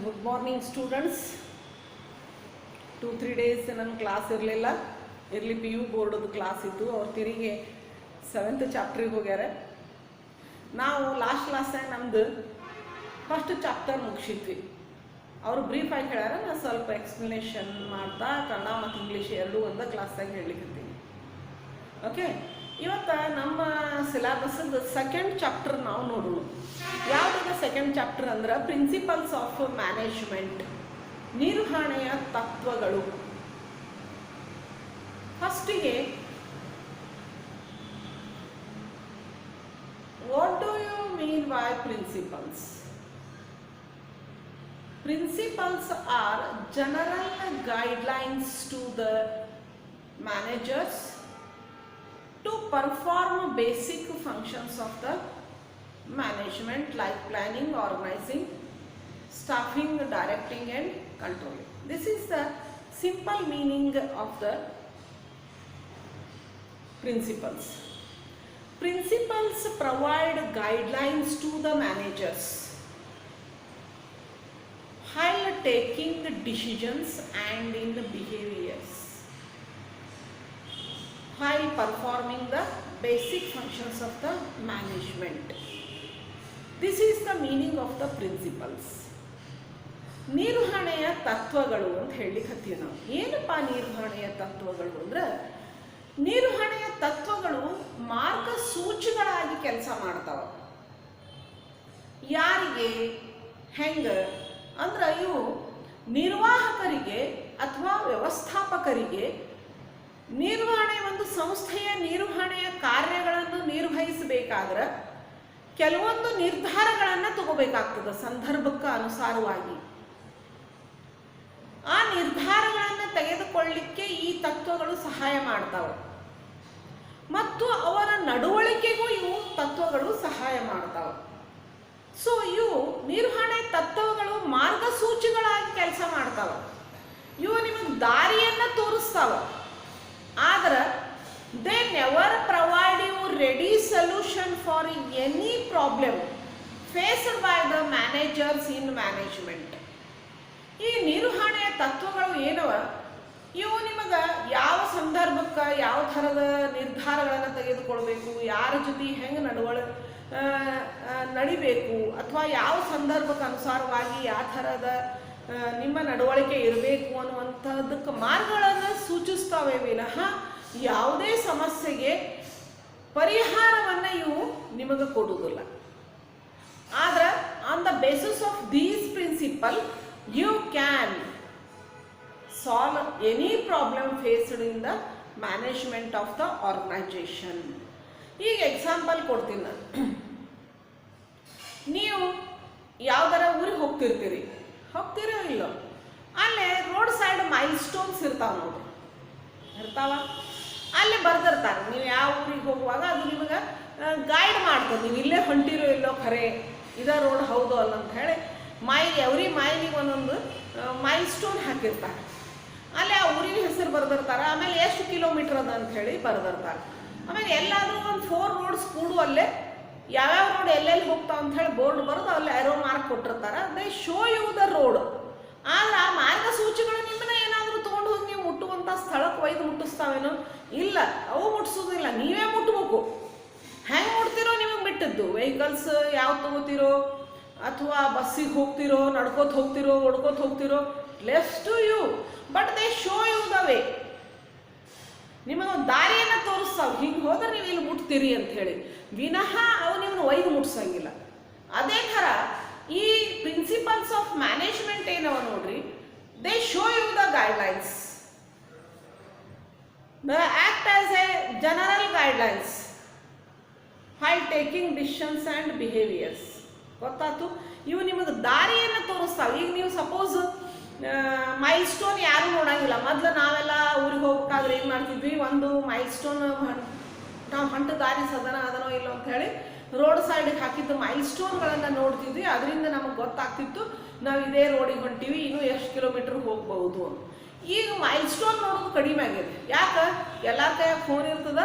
Good morning students. 2-3 days ನನ್ನ class ಇರಲಿಲ್ಲ. P U ಬೋರ್ಡದು class ಇತ್ತು. ಅವ್ರು ತಿರುಗಿ 7th ಚಾಪ್ಟ್ರಿಗೆ ಹೋಗ್ಯಾರ. ನಾವು ಲಾಸ್ಟ್ ಕ್ಲಾಸ್ನಾಗ ನಮ್ಮದು ಫಸ್ಟ್ ಚಾಪ್ಟರ್ ಮುಗಿಸಿದ್ವಿ. ಅವರು ಬ್ರೀಫಾಗಿ ಹೇಳ್ಯಾರ, ನಾನು ಸ್ವಲ್ಪ ಎಕ್ಸ್ಪ್ಲನೇಷನ್ ಮಾಡ್ತಾ ಕನ್ನಡ ಮತ್ತು ಇಂಗ್ಲೀಷ್ ಎರಡೂ ಒಂದೇ ಕ್ಲಾಸ್ದಾಗ ಹೇಳಲಿಕ್ಕತ್ತೀನಿ. ಓಕೆ, ಇವತ್ತು ನಮ್ಮ ಸಿಲೆಬಸ್ದು ಸೆಕೆಂಡ್ ಚಾಪ್ಟರ್ ನಾವು ನೋಡೋಣ. ಯಾವುದಾದ ಸೆಕೆಂಡ್ ಚಾಪ್ಟರ್ ಅಂದ್ರೆ ಪ್ರಿನ್ಸಿಪಲ್ಸ್ ಆಫ್ ಮ್ಯಾನೇಜ್ಮೆಂಟ್, ನಿರ್ವಹಣೆಯ ತತ್ವಗಳು. ಫಸ್ಟಿಗೆ what do you mean by principles? Principles are general guidelines to the managers to perform basic functions of the management like planning, organizing, staffing, directing and controlling. This is the simple meaning of the principles. Principles provide guidelines to the managers while taking decisions and in the behaviors, while performing the basic functions of the management. This is the meaning of the principles. ನಿರ್ವಹಣೆಯ ತತ್ವಗಳು ಅಂತ ಹೇಳಿಕತ್ತೀವಿ ನಾವು. ಏನಪ್ಪ ನಿರ್ವಹಣೆಯ ತತ್ವಗಳು ಅಂದ್ರೆ, ನಿರ್ವಹಣೆಯ ತತ್ವಗಳು ಮಾರ್ಗಸೂಚಿಗಳಾಗಿ ಕೆಲಸ ಮಾಡ್ತಾವ. ಯಾರಿಗೆ ಹೆಂಗೆ ಅಂದ್ರೆ, ಇವು ನಿರ್ವಾಹಕರಿಗೆ ಅಥವಾ ವ್ಯವಸ್ಥಾಪಕರಿಗೆ ನಿರ್ವಹಣೆ, ಒಂದು ಸಂಸ್ಥೆಯ ನಿರ್ವಹಣೆಯ ಕಾರ್ಯಗಳನ್ನು ನಿರ್ವಹಿಸಬೇಕಾದ್ರೆ ಕೆಲವೊಂದು ನಿರ್ಧಾರಗಳನ್ನು ತಗೋಬೇಕಾಗ್ತದೆ ಸಂದರ್ಭಕ್ಕೆ ಅನುಸಾರವಾಗಿ. ಆ ನಿರ್ಧಾರಗಳನ್ನು ತೆಗೆದುಕೊಳ್ಳಲಿಕ್ಕೆ ಈ ತತ್ವಗಳು ಸಹಾಯ ಮಾಡ್ತಾವೆ ಮತ್ತು ಅವರ ನಡವಳಿಕೆಗೂ ಇವು ತತ್ವಗಳು ಸಹಾಯ ಮಾಡ್ತಾವೆ. ಸೊ ಇವು ನಿರ್ವಹಣೆ ತತ್ವಗಳು ಮಾರ್ಗಸೂಚಿಗಳಾಗಿ ಕೆಲಸ ಮಾಡ್ತಾವ. ಇವು ನಿಮಗೆ ದಾರಿಯನ್ನು ತೋರಿಸ್ತಾವ. ಆದ್ರೆ they never provide you ready solution for any problem faced by the managers in management. ಈ ನಿರ್ವಹಣೆಯ ತತ್ವಗಳು ಏನವ, ಇವು ನಿಮಗೆ ಯಾವ ಸಂದರ್ಭಕ್ಕೆ ಯಾವ ಥರದ ನಿರ್ಧಾರಗಳನ್ನು ತೆಗೆದುಕೊಳ್ಬೇಕು, ಯಾರ ಜೊತೆ ಹೆಂಗೆ ನಡಿಬೇಕು, ಅಥವಾ ಯಾವ ಸಂದರ್ಭಕ್ಕೆ ಅನುಸಾರವಾಗಿ ಯಾವ ಥರದ ನಿಮ್ಮ ನಡವಳಿಕೆ ಇರಬೇಕು ಅನ್ನುವಂಥದ್ದಕ್ಕೆ ಮಾರ್ಗಗಳನ್ನು ಸೂಚಿಸ್ತವೆ ವಿನಃ ಯಾವುದೇ ಸಮಸ್ಯೆಗೆ ಪರಿಹಾರವನ್ನು ಇವು ನಿಮಗೆ ಕೊಡುವುದಿಲ್ಲ. ಆದ್ರೆ on the basis of these principle you can solve any problem faced in the management of the organisation. ಈಗ ಎಕ್ಸಾಂಪಲ್ ಕೊಡ್ತೀನಿ ನಾನು. ನೀವು ಯಾವ್ದಾರ ಊರಿಗೆ ಹೋಗ್ತಿರೋ ಇಲ್ಲೋ, ಅಲ್ಲೇ ರೋಡ್ ಸೈಡ್ ಮೈಲ್ ಸ್ಟೋನ್ಸ್ ಇರ್ತಾವ ನೋಡ್ರಿ, ಇರ್ತಾವ. ಅಲ್ಲೇ ಬರ್ದಿರ್ತಾರೆ, ನೀವು ಯಾವ ಊರಿಗೆ ಹೋಗುವಾಗ ಅದು ನಿಮಗೆ ಗೈಡ್ ಮಾಡ್ತದೆ. ನೀವು ಇಲ್ಲೇ ಹೊಂಟಿರೋ ಇಲ್ಲೋ ಖರೆ ಇದ ರೋಡ್ ಹೌದು ಅಲ್ಲ ಅಂತ ಹೇಳಿ ಎವ್ರಿ ಮೈಲಿಗೆ ಒಂದೊಂದು ಮೈಲ್ ಸ್ಟೋನ್ ಹಾಕಿರ್ತಾರೆ. ಅಲ್ಲೇ ಆ ಊರಿನ ಹೆಸರು ಬರ್ದಿರ್ತಾರೆ, ಆಮೇಲೆ ಎಷ್ಟು ಕಿಲೋಮೀಟ್ರ್ ಅದ ಅಂತ ಹೇಳಿ ಬರ್ದಿರ್ತಾರೆ. ಆಮೇಲೆ ಎಲ್ಲಾದರೂ ಒಂದು 4 ರೋಡ್ಸ್ ಕೂಡುವಲ್ಲೇ ಯಾವ್ಯಾವ ರೋಡ್ ಎಲ್ಲೆಲ್ಲಿ ಹೋಗ್ತಾವ ಅಂತ ಹೇಳಿ ಬೋರ್ಡ್ ಬರೋದು, ಅಲ್ಲಿ ಆರೋ ಮಾರ್ಕ್ ಕೊಟ್ಟಿರ್ತಾರೆ. They show you the road. ಆದ್ರೆ ಆ ಮಾರ್ಗಸೂಚಿಗಳು ನಿಮ್ಮನ್ನ ಏನಾದರೂ ತೊಗೊಂಡು ಹೋಗಿ ನೀವು ಮುಟ್ಟುವಂಥ ಸ್ಥಳಕ್ಕೆ ಒಯ್ದು ಮುಟ್ಟಿಸ್ತಾವೇನೋ? ಇಲ್ಲ, ಅವು ಮುಟ್ಟಿಸೋದಿಲ್ಲ, ನೀವೇ ಮುಟ್ಬೇಕು. ಹೆಂಗೆ ಮುಟ್ತಿರೋ ನಿಮಗೆ ಬಿಟ್ಟಿದ್ದು. ವೆಹಿಕಲ್ಸ್ ಯಾವ್ದು ತಗೋತಿರೋ, ಅಥವಾ ಬಸ್ಸಿಗೆ ಹೋಗ್ತಿರೋ, ನಡ್ಕೋತ ಹೋಗ್ತಿರೋ, ಓಡ್ಕೋತ ಹೋಗ್ತಿರೋ, left to you, but they show you the way. ನಿಮಗೆ ಒಂದು ದಾರಿಯನ್ನು ತೋರಿಸ್ತಾವೆ, ಹಿಂಗೆ ಹೋದ್ರೆ ನೀವು ಇಲ್ಲಿ ಮುಟ್ತೀರಿ ಅಂತ ಹೇಳಿ, ವಿನಃ ಅವು ನಿಮ್ಮನ್ನು ಒಯ್ದು ಮುಟ್ಸಂಗಿಲ್ಲ. ಅದೇ ಥರ ಈ ಪ್ರಿನ್ಸಿಪಲ್ಸ್ ಆಫ್ ಮ್ಯಾನೇಜ್ಮೆಂಟ್ ಏನವ ನೋಡ್ರಿ, they show you the guidelines, the act as a general guidelines while taking decisions and behaviours. ಗೊತ್ತಾಯ್ತು? ಇವು ನಿಮಗೆ ದಾರಿಯನ್ನು ತೋರಿಸ್ತಾವೆ. ಈಗ ನೀವು ಸಪೋಸ್ ಮೈಲ್ ಸ್ಟೋನ್ ಯಾರೂ ನೋಡಂಗಿಲ್ಲ. ಮೊದಲು ನಾವೆಲ್ಲ ಊರಿಗೆ ಹೋಗ್ಬೇಕಾದ್ರೆ ಏನು ಮಾಡ್ತಿದ್ವಿ, ಒಂದು ಮೈಲ್ ಸ್ಟೋನ್ ನಾವು ಹೊಂಟ ದಾರಿ ಅದನೋ ಇಲ್ಲೋ ಅಂತ ಹೇಳಿ ರೋಡ್ ಸೈಡಿಗೆ ಹಾಕಿದ್ದು ಮೈಲ್ ಸ್ಟೋನ್ಗಳನ್ನು ನೋಡ್ತಿದ್ವಿ. ಅದರಿಂದ ನಮಗೆ ಗೊತ್ತಾಗ್ತಿತ್ತು ನಾವು ಇದೇ ರೋಡಿಗೆ ಹೊಂಟೀವಿ, ಇನ್ನೂ ಎಷ್ಟು ಕಿಲೋಮೀಟ್ರ್ ಹೋಗ್ಬೋದು. ಈಗ ಮೈಲ್ ಸ್ಟೋನ್ ನೋಡೋದು ಕಡಿಮೆ ಆಗಿದೆ. ಯಾಕೆ? ಎಲ್ಲರ ಕೈಯಾಗ ಫೋನ್ ಇರ್ತದ,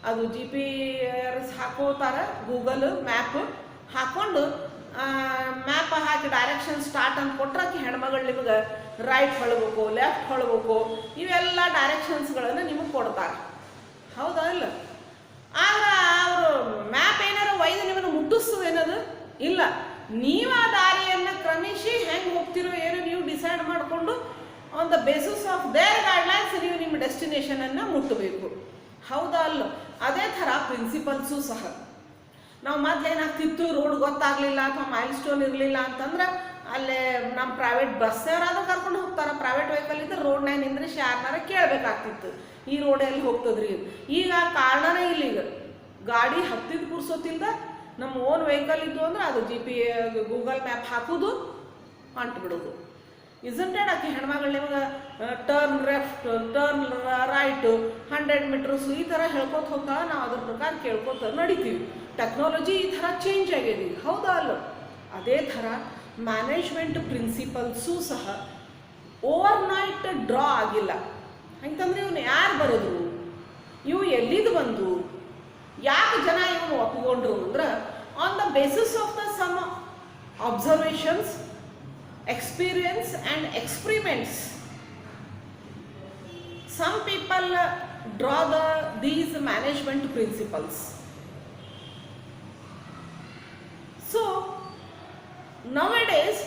ಅದು GPS ಹಾಕೋತಾರೆ, ಗೂಗಲ್ ಮ್ಯಾಪ್ ಹಾಕ್ಕೊಂಡು ಮ್ಯಾಪ್ ಹಾಕಿ ಡೈರೆಕ್ಷನ್ ಸ್ಟಾರ್ಟ್ ಅಂತ ಕೊಟ್ರೆ ಆಕೆ ಹೆಣ್ಮಗಳು ನಿಮಗೆ ರೈಟ್ ಹೊಳ್ಬೇಕು, ಲೆಫ್ಟ್ ಹೊಳ್ಬೇಕು, ಇವೆಲ್ಲ ಡೈರೆಕ್ಷನ್ಸ್ಗಳನ್ನು ನಿಮಗೆ ಕೊಡ್ತಾರೆ. ಹೌದಾ ಇಲ್ಲ? ಆದ್ರೆ ಅವರು ಮ್ಯಾಪ್ ಏನಾರು ಒಯ್ದು ನಿಮ್ಮನ್ನು ಮುಟ್ಟಿಸ್ತದೇನದು ಇಲ್ಲ. ನೀವು ಆ ದಾರಿಯನ್ನು ಕ್ರಮಿಸಿ ಹೆಂಗೆ ಹೋಗ್ತಿರೋ ಏನು ನೀವು ಡಿಸೈಡ್ ಮಾಡಿಕೊಂಡು on the basis of their guidelines ನೀವು ನಿಮ್ಮ ಡೆಸ್ಟಿನೇಷನನ್ನು ಮುಟ್ಟಬೇಕು. ಹೌದಾ ಅಲ್ಲ? ಅದೇ ಥರ ಪ್ರಿನ್ಸಿಪಲ್ಸು ಸಹ. ನಾವು ಮೊದಲೇನಾಗ್ತಿತ್ತು, ರೋಡ್ ಗೊತ್ತಾಗಲಿಲ್ಲ ಅಥವಾ ಮೈಲ್ ಸ್ಟೋನ್ ಇರಲಿಲ್ಲ ಅಂತಂದ್ರೆ ಅಲ್ಲೇ ನಮ್ಮ ಪ್ರೈವೇಟ್ ಬಸ್ ಯಾರಾದ್ರೂ ಕರ್ಕೊಂಡು ಹೋಗ್ತಾರೆ, ಪ್ರೈವೇಟ್ ವೆಹಿಕಲ್ ಇದ್ರೆ ರೋಡ್ನಾಗ ನಿಂದ್ರಿಸಿ ಯಾರನ್ನಾರ ಕೇಳಬೇಕಾಗ್ತಿತ್ತು ಈ ರೋಡ್ ಎಲ್ಲಿ ಹೋಗ್ತದ್ರಿ. ಈಗ ಕಾರಣನೇ ಇಲ್ಲ. ಈಗ ಗಾಡಿ ಹತ್ತಿದ ಪುರ್ಸೋತಿಲ್ದ ನಮ್ಮ ಓನ್ ವೆಹಿಕಲ್ ಇದ್ದು ಅಂದ್ರೆ ಅದು ಗೂಗಲ್ ಮ್ಯಾಪ್ ಹಾಕೋದು, ಹೊಂಟ್ಬಿಡೋದು. ಇಸಂಟೆಡ್ ಆಕೆ ಹೆಣ್ಮಗಳು ನಿಮಗೆ turn left, turn right, 100 metres ಈ ಥರ ಹೇಳ್ಕೊತ ಹೋಗ್ತಾ ನಾವು ಅದ್ರ ಪ್ರಕಾರ ಕೇಳ್ಕೊತ ನಡಿತೀವಿ. ಟೆಕ್ನಾಲಜಿ ಈ ಥರ ಚೇಂಜ್ ಆಗಿದೆ. ಹೌದಾ ಅಲ್ಲ? ಅದೇ ಥರ ಮ್ಯಾನೇಜ್ಮೆಂಟ್ ಪ್ರಿನ್ಸಿಪಲ್ಸು ಸಹ ಓವರ್ನೈಟ್ ಡ್ರಾ ಆಗಿಲ್ಲ. ಅಂತಂದ್ರೆ ಇವನು ಯಾರು ಬರೋದು, ಇವು ಎಲ್ಲಿದ್ದು ಬಂದು, ಯಾಕೆ ಜನ ಇವನು ಒಪ್ಪಿಕೊಂಡ್ರು ಅಂದ್ರೆ on the basis of the some observations, experience and experiments. Some people draw these management principles. So nowadays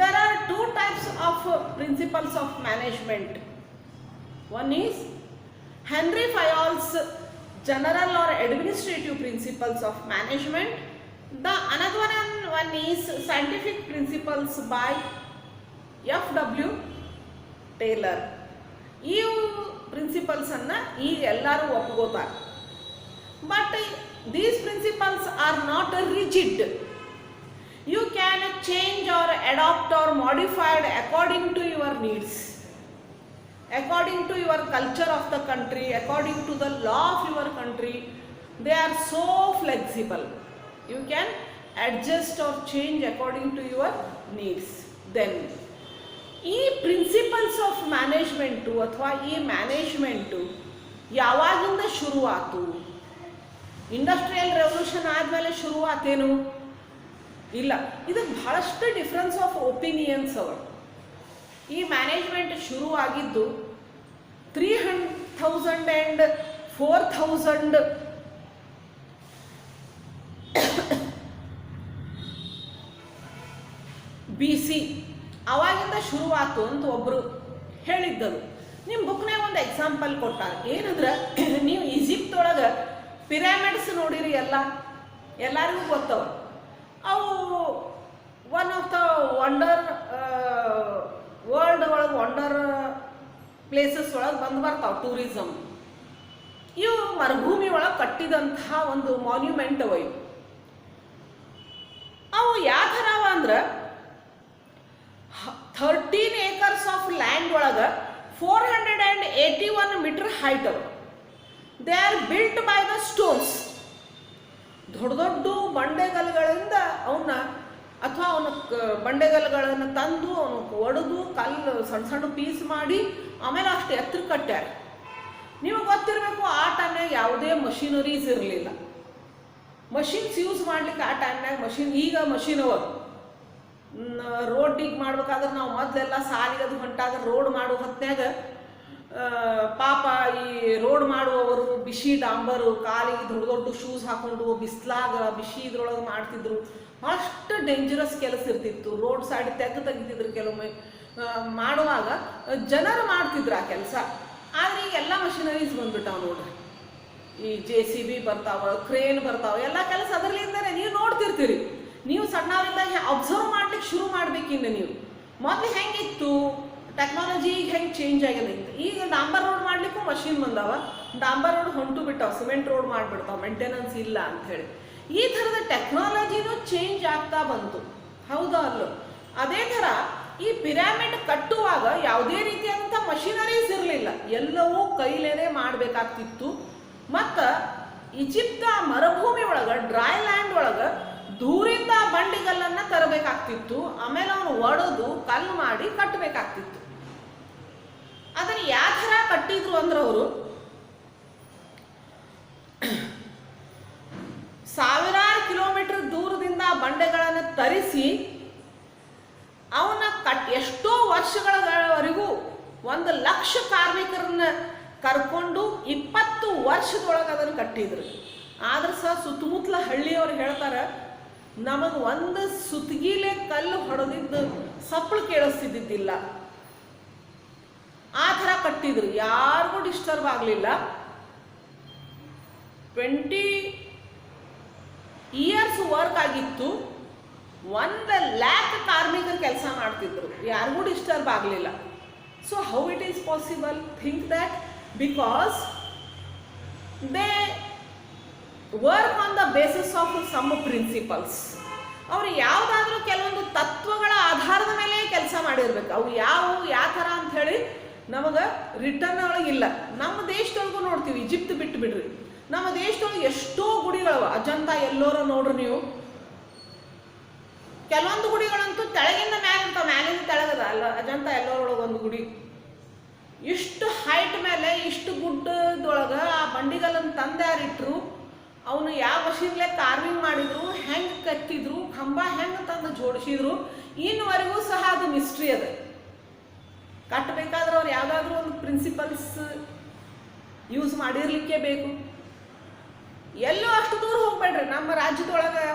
there are two types of principles of management. One is Henry Fayol's general or administrative principles of management. The another one is scientific principles by F.W. Taylor. ಈ principles ಅನ್ನ ಈಗ ಎಲ್ಲರೂ ಒಪ್ಕೋತಾರೆ. But these principles are not rigid. You can change or adapt or modified according to your needs, according to your culture of the country, according to the law of your country. They are so flexible. You can adjust or change according to your needs. Then ಈ principles of management ಅಥವಾ ಈ management ಯಾವಾಗಿಂದ ಶುರುವಾತು? Industrial revolution ಆದಮೇಲೆ ಶುರುವಾತೇನು? ಇಲ್ಲ. ಇದಕ್ಕೆ ಬಹಳಷ್ಟು difference of opinions ಅವ. ಈ ಮ್ಯಾನೇಜ್ಮೆಂಟ್ ಶುರುವಾಗಿದ್ದು 3000 and 4000 BC ಅವಾಗಿಂದ ಶುರುವಾತು ಅಂತ ಒಬ್ಬರು ಹೇಳಿದ್ದರು. ನಿಮ್ಮ ಬುಕ್ನಾಗ ಒಂದು ಎಕ್ಸಾಂಪಲ್ ಕೊಟ್ಟಾರೆ. ಏನಂದ್ರೆ ನೀವು ಈಜಿಪ್ಟ್ ಒಳಗೆ ಪಿರಾಮಿಡ್ಸ್ ನೋಡಿರಿ, ಎಲ್ಲರಿಗೂ ಗೊತ್ತವ. ಅವು one of the wonder world ಒಳಗೆ ವಂಡರ್ ಪ್ಲೇಸಸ್ ಒಳಗೆ ಬಂದು ಬರ್ತಾವೆ ಟೂರಿಸಮ್. ಇವು ಮರುಭೂಮಿ ಒಳಗೆ ಕಟ್ಟಿದಂತಹ ಒಂದು ಮಾನ್ಯುಮೆಂಟ್ ಅವ. ಅವು ಯಾವ ಥರ ಅವ ಅಂದ್ರೆ 13 acres ಆಫ್ ಲ್ಯಾಂಡ್ ಒಳಗೆ 481 ಮೀಟರ್ ಹೈಟ್ ಅವ. They are built by the stones. ದೊಡ್ಡ ದೊಡ್ಡ ಬಂಡೆಗಲ್ಲುಗಳಿಂದ ಅವನ್ನ ಅಥವಾ ಅವನ ಬಂಡೆಗಲ್ಲುಗಳನ್ನು ತಂದು ಅವನು ಒಡೆದು ಕಲ್ಲು ಸಣ್ಣ ಸಣ್ಣ ಪೀಸ್ ಮಾಡಿ ಆಮೇಲೆ ಅಷ್ಟು ಎತ್ತರ ಕಟ್ಟ್ಯಾರ. ನೀವು ಗೊತ್ತಿರಬೇಕು, ಆ ಟೈಮ್ನಾಗ ಯಾವುದೇ ಮಷಿನರೀಸ್ ಇರಲಿಲ್ಲ. ಮಷಿನ್ಸ್ ಯೂಸ್ ಮಾಡ್ಲಿಕ್ಕೆ ಆ ಟೈಮ್ನಾಗ ಈಗ ಮಷಿನ್ ಅವ. ರೋಡ್ ಡಿಗ್ ಮಾಡ್ಬೇಕಾದ್ರೆ ನಾವು ಮೊದಲೆಲ್ಲ ಸಾಲಿಗೆ ಅದು ಹೊಂಟಾಗ ರೋಡ್ ಮಾಡೋ ಹೊತ್ನ್ಯಾಗ ಪಾಪ ಈ ರೋಡ್ ಮಾಡುವವರು ಬಿಸಿ ಡಾಂಬರು, ಕಾಲಿಗೆ ದೊಡ್ಡ ದೊಡ್ಡ ಶೂಸ್ ಹಾಕೊಂಡು ಬಿಸ್ಲಾಗ ಬಿಸಿ ಇದ್ರೊಳಗೆ ಮಾಡ್ತಿದ್ರು. ಅಷ್ಟು ಡೇಂಜರಸ್ ಕೆಲಸ ಇರ್ತಿತ್ತು. ರೋಡ್ ಸೈಡ್ ತೆಗಿತಿದ್ರು. ಕೆಲವೊಮ್ಮೆ ಮಾಡುವಾಗ ಜನರು ಮಾಡ್ತಿದ್ರು ಆ ಕೆಲಸ. ಆದರೆ ಈಗ ಎಲ್ಲ ಮಷಿನರೀಸ್ ಬಂದ್ಬಿಟ್ಟಾವ ನೋಡ್ರಿ. ಈ JCB ಬರ್ತಾವ, ಕ್ರೇನ್ ಬರ್ತಾವ, ಎಲ್ಲ ಕೆಲಸ ಅದರಲ್ಲಿಂದನೇ ನೀವು ನೋಡ್ತಿರ್ತೀರಿ. ನೀವು ಸಣ್ಣವರಿಂದಾಗಿ ಅಬ್ಸರ್ವ್ ಮಾಡ್ಲಿಕ್ಕೆ ಶುರು ಮಾಡ್ಬೇಕಿನ್ನ. ನೀವು ಮೊದಲು ಹೆಂಗಿತ್ತು ಟೆಕ್ನಾಲಜಿ, ಈಗ ಹೆಂಗೆ ಚೇಂಜ್ ಆಗಿತ್ತು. ಈಗ ಡಾಂಬರ್ ರೋಡ್ ಮಾಡ್ಲಿಕ್ಕೂ ಮಷಿನ್ ಬಂದಾವ. ಡಾಂಬರ್ ರೋಡ್ ಹೊಂಟು ಬಿಟ್ಟಾವ, ಸಿಮೆಂಟ್ ರೋಡ್ ಮಾಡಿಬಿಡ್ತಾವ, ಮೇಂಟೆನೆನ್ಸ್ ಇಲ್ಲ ಅಂಥೇಳಿ. ಈ ಥರದ ಟೆಕ್ನಾಲಜಿನೂ ಚೇಂಜ್ ಆಗ್ತಾ ಬಂತು. ಹೌದಾ ಅಲ್ಲೋ? ಅದೇ ಥರ ಈ ಪಿರಾಮಿಡ್ ಕಟ್ಟುವಾಗ ಯಾವುದೇ ರೀತಿಯಾದಂಥ ಮಷಿನರೀಸ್ ಇರಲಿಲ್ಲ. ಎಲ್ಲವೂ ಕೈಲೇನೆ ಮಾಡಬೇಕಾಗ್ತಿತ್ತು. ಮತ್ತು ಈಜಿಪ್ತ ಮರುಭೂಮಿ ಒಳಗೆ, ಡ್ರೈ ಲ್ಯಾಂಡ್ ಒಳಗೆ ದೂರಿಂದ ಬಂಡಿಗಲ್ಲನ್ನು ತರಬೇಕಾಗ್ತಿತ್ತು. ಆಮೇಲೆ ಅವನು ಒಡೆದು ಕಲ್ಲು ಮಾಡಿ ಕಟ್ಟಬೇಕಾಗ್ತಿತ್ತು. ಅದನ್ನು ಯಾವ ಥರ ಕಟ್ಟಿದ್ರು ಅಂದ್ರೆ ಅವರು ಸಾವಿರಾರು ಕಿಲೋಮೀಟರ್ ದೂರದ ಬಂಡೆಗಳನ್ನು ತರಿಸಿ ಅವನ್ನ ಎಷ್ಟೋ ವರ್ಷಗಳವರೆಗೂ 1,00,000 ಕಾರ್ಮಿಕರನ್ನ ಕರ್ಕೊಂಡು 20 ವರ್ಷದೊಳಗೆ ಅದನ್ನು ಕಟ್ಟಿದ್ರು. ಆದ್ರೆ ಸಹ ಸುತ್ತಮುತ್ತಲ ಹಳ್ಳಿಯವ್ರು ಹೇಳ್ತಾರೆ, ನಮಗೆ ಒಂದು ಸುತ್ತಿಗಿಲೆ ಕಲ್ಲು ಹೊಡೆದಿದ್ದು ಸಪ್ಪಳು ಕೇಳಿಸ್ತಿದ್ದಿದ್ದಿಲ್ಲ. ಆ ಥರ ಕಟ್ಟಿದ್ರು, ಯಾರಿಗೂ ಡಿಸ್ಟರ್ಬ್ ಆಗಲಿಲ್ಲ. 20 ಇಯರ್ಸ್ ವರ್ಕ್ ಆಗಿತ್ತು. 1,00,000 ಕಾರ್ಮಿಕರು ಕೆಲಸ ಮಾಡ್ತಿದ್ರು, ಯಾರಿಗೂ ಡಿಸ್ಟರ್ಬ್ ಆಗಲಿಲ್ಲ. So how it is possible? Think that because they work on the basis of some principles. ಅವರು ಯಾವುದಾದ್ರೂ ಕೆಲವೊಂದು ತತ್ವಗಳ ಆಧಾರದ ಮೇಲೆ ಕೆಲಸ ಮಾಡಿರ್ಬೇಕು. ಅವು ಯಾವ ಥರ ಅಂಥೇಳಿ ನಮಗೆ ರಿಟರ್ನ್ ಒಳಗಿಲ್ಲ. ನಮ್ಮ ದೇಶದೊಳಗೂ ನೋಡ್ತೀವಿ, ಈಜಿಪ್ಟ್ ಬಿಟ್ಟು ಬಿಡ್ರಿ, ನಮ್ಮ ದೇಶದೊಳಗೆ ಎಷ್ಟೋ ಗುಡಿಗಳವ. ಅಜಂತ ಎಲ್ಲೋರ ನೋಡ್ರಿ ನೀವು, ಕೆಲವೊಂದು ಗುಡಿಗಳಂತೂ ತೆಳಗಿಂದ ಮ್ಯಾಗ ಇರ್ತಾವ, ಮ್ಯಾಲಿಂದ ತೆಳಗದ ಅಲ್ಲ. ಅಜಂತ ಎಲ್ಲೋರೊಳಗೆ ಒಂದು ಗುಡಿ ಇಷ್ಟು ಹೈಟ್ ಮೇಲೆ ಇಷ್ಟು ಗುಡ್ಡದೊಳಗೆ ಆ ಬಂಡಿಗಳನ್ನು ತಂದು ಯಾರಿಟ್ರು, ಅವನು ಯಾವ ಮಷೀನ್ಲೆ ಕಾರ್ವಿಂಗ್ ಮಾಡಿದ್ರು, ಹೆಂಗೆ ಕತ್ತಿದ್ರು, ಕಂಬ ಹೆಂಗೆ ತಂದು ಜೋಡಿಸಿದ್ರು, ಇನ್ನುವರೆಗೂ ಸಹ ಅದು ಮಿಸ್ಟ್ರಿ ಅದ. ಕಟ್ಟಬೇಕಾದ್ರೆ ಅವ್ರು ಯಾವುದಾದ್ರೂ ಒಂದು ಪ್ರಿನ್ಸಿಪಲ್ಸ್ ಯೂಸ್ ಮಾಡಿರ್ಲಿಕ್ಕೆ ಬೇಕು. ಎಲ್ಲೋ ಅಷ್ಟು ದೂರ ಹೋಗ್ಬೇಡ್ರಿ, ನಮ್ಮ ರಾಜ್ಯದೊಳಗೆ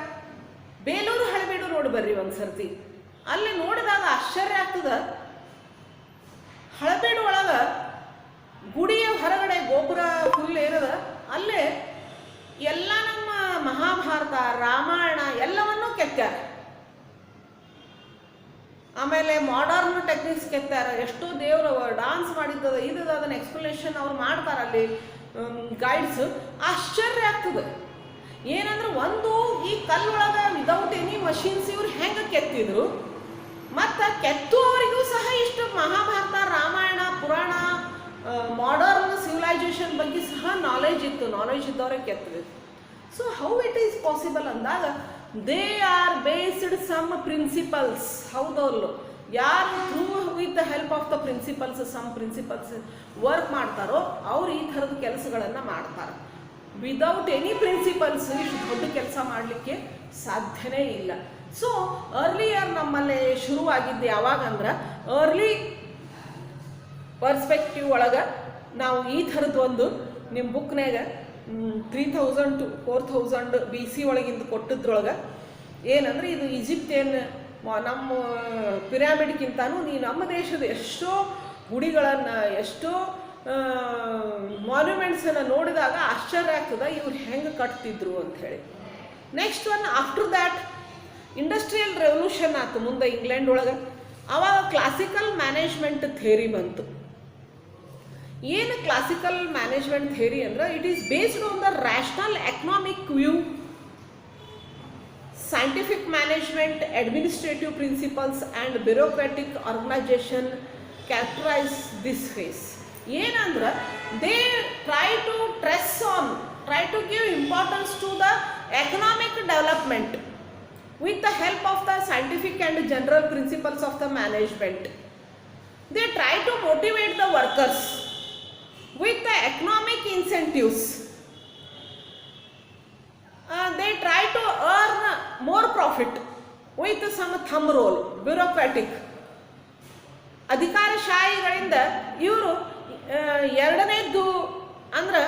ಬೇಲೂರು ಹಳೆಬೀಡು ನೋಡಿ ಬರ್ರಿ ಒಂದು ಸರ್ತಿ. ಅಲ್ಲಿ ನೋಡಿದಾಗ ಆಶ್ಚರ್ಯ ಆಗ್ತದ. ಹಳೆಬೀಡು ಒಳಗೆ ಗುಡಿಯ ಹೊರಗಡೆ ಗೋಪುರ ಫುಲ್ ಏನದ, ಅಲ್ಲೇ ಎಲ್ಲ ನಮ್ಮ ಮಹಾಭಾರತ ರಾಮಾಯಣ ಎಲ್ಲವನ್ನೂ ಕೆತ್ತಾರೆ. ಆಮೇಲೆ ಮಾಡರ್ನ್ ಟೆಕ್ನಿಕ್ಸ್ ಕೆತ್ತಾರೆ. ಎಷ್ಟೋ ದೇವರು ಡಾನ್ಸ್ ಮಾಡಿದ್ದದ ಇದದ ಅದನ್ನ ಎಕ್ಸ್ಪ್ಲನೇಷನ್ ಅವ್ರು ಮಾಡ್ತಾರೆ ಅಲ್ಲಿ ಗೈಡ್ಸ್. ಆಶ್ಚರ್ಯ ಆಗ್ತದೆ. ಏನಂದ್ರೆ ಒಂದು ಈ ಕಲ್ಲೊಳಗೆ ವಿದೌಟ್ ಎನಿ ಮಷೀನ್ಸ್ ಇವ್ರು ಹೆಂಗೆ ಕೆತ್ತಿದ್ರು, ಮತ್ತು ಕೆತ್ತುವವರಿಗೂ ಸಹ ಇಷ್ಟು ಮಹಾಭಾರತ ರಾಮಾಯಣ ಪುರಾಣ ಮಾಡರ್ನ್ ಸಿವಿಲೈಸೇಷನ್ ಬಗ್ಗೆ ಸಹ ನಾಲೆಜ್ ಇತ್ತು. ನಾಲೆಜ್ ಇದ್ದವರೇ ಕೆತ್ತಬೇಕು. So how it is possible ಅಂದಾಗ they are based some principles. ಹೌದವ್ರು ಯಾರು through with the help of the principles some principles work ಮಾಡ್ತಾರೋ ಅವ್ರು ಈ ಥರದ ಕೆಲಸಗಳನ್ನು ಮಾಡ್ತಾರೆ. ವಿದೌಟ್ ಎನಿ ಪ್ರಿನ್ಸಿಪಲ್ಸ್ ಇಷ್ಟು ದೊಡ್ಡ ಕೆಲಸ ಮಾಡಲಿಕ್ಕೆ ಸಾಧ್ಯನೇ ಇಲ್ಲ. ಸೊ ಅರ್ಲಿಯರ್ ನಮ್ಮಲ್ಲಿ ಶುರುವಾಗಿದ್ದು ಯಾವಾಗಂದ್ರೆ ಅರ್ಲಿ ಪರ್ಸ್ಪೆಕ್ಟಿವ್ ಒಳಗೆ ನಾವು ಈ ಥರದ್ದು ಒಂದು ನಿಮ್ಮ ಬುಕ್ನಾಗ 3000 to 4000 BC ಒಳಗಿಂದ ಕೊಟ್ಟಿದ್ರೊಳಗೆ ಏನಂದ್ರೆ ಇದು ಈಜಿಪ್ಟ್ ಏನು ನಮ್ಮ ಪಿರಾಮಿಡ್ಗಿಂತನೂ ನಮ್ಮ ದೇಶದ ಎಷ್ಟೋ ಗುಡಿಗಳನ್ನು ಎಷ್ಟೋ ಮಾನ್ಯುಮೆಂಟ್ಸನ್ನು ನೋಡಿದಾಗ ಆಶ್ಚರ್ಯ ಆಗ್ತದೆ ಇವ್ರು ಹೆಂಗೆ ಕಟ್ತಿದ್ರು ಅಂಥೇಳಿ. Next one after that industrial revolution ಆಯ್ತು ಮುಂದೆ ಇಂಗ್ಲೆಂಡ್ ಒಳಗೆ. ಆವಾಗ ಕ್ಲಾಸಿಕಲ್ ಮ್ಯಾನೇಜ್ಮೆಂಟ್ ಥಿಯರಿ ಬಂತು. ಏನು ಕ್ಲಾಸಿಕಲ್ ಮ್ಯಾನೇಜ್ಮೆಂಟ್ ಥಿಯರಿ ಅಂದ್ರೆ it is based on the rational economic view, scientific management, administrative principles and bureaucratic organisation characterise this phase. ಏನಂದ್ರೆ they try to give importance to the economic development with the help of the scientific and general principles of the management. They try to motivate the workers with the economic incentives. They try to earn more profit with some thumb rule, bureaucratic. ಅಧಿಕಾರಶಾಹಿಗಳಿಂದ ಇವರು ಎರಡನೇದ್ದು ಅಂದ್ರೆ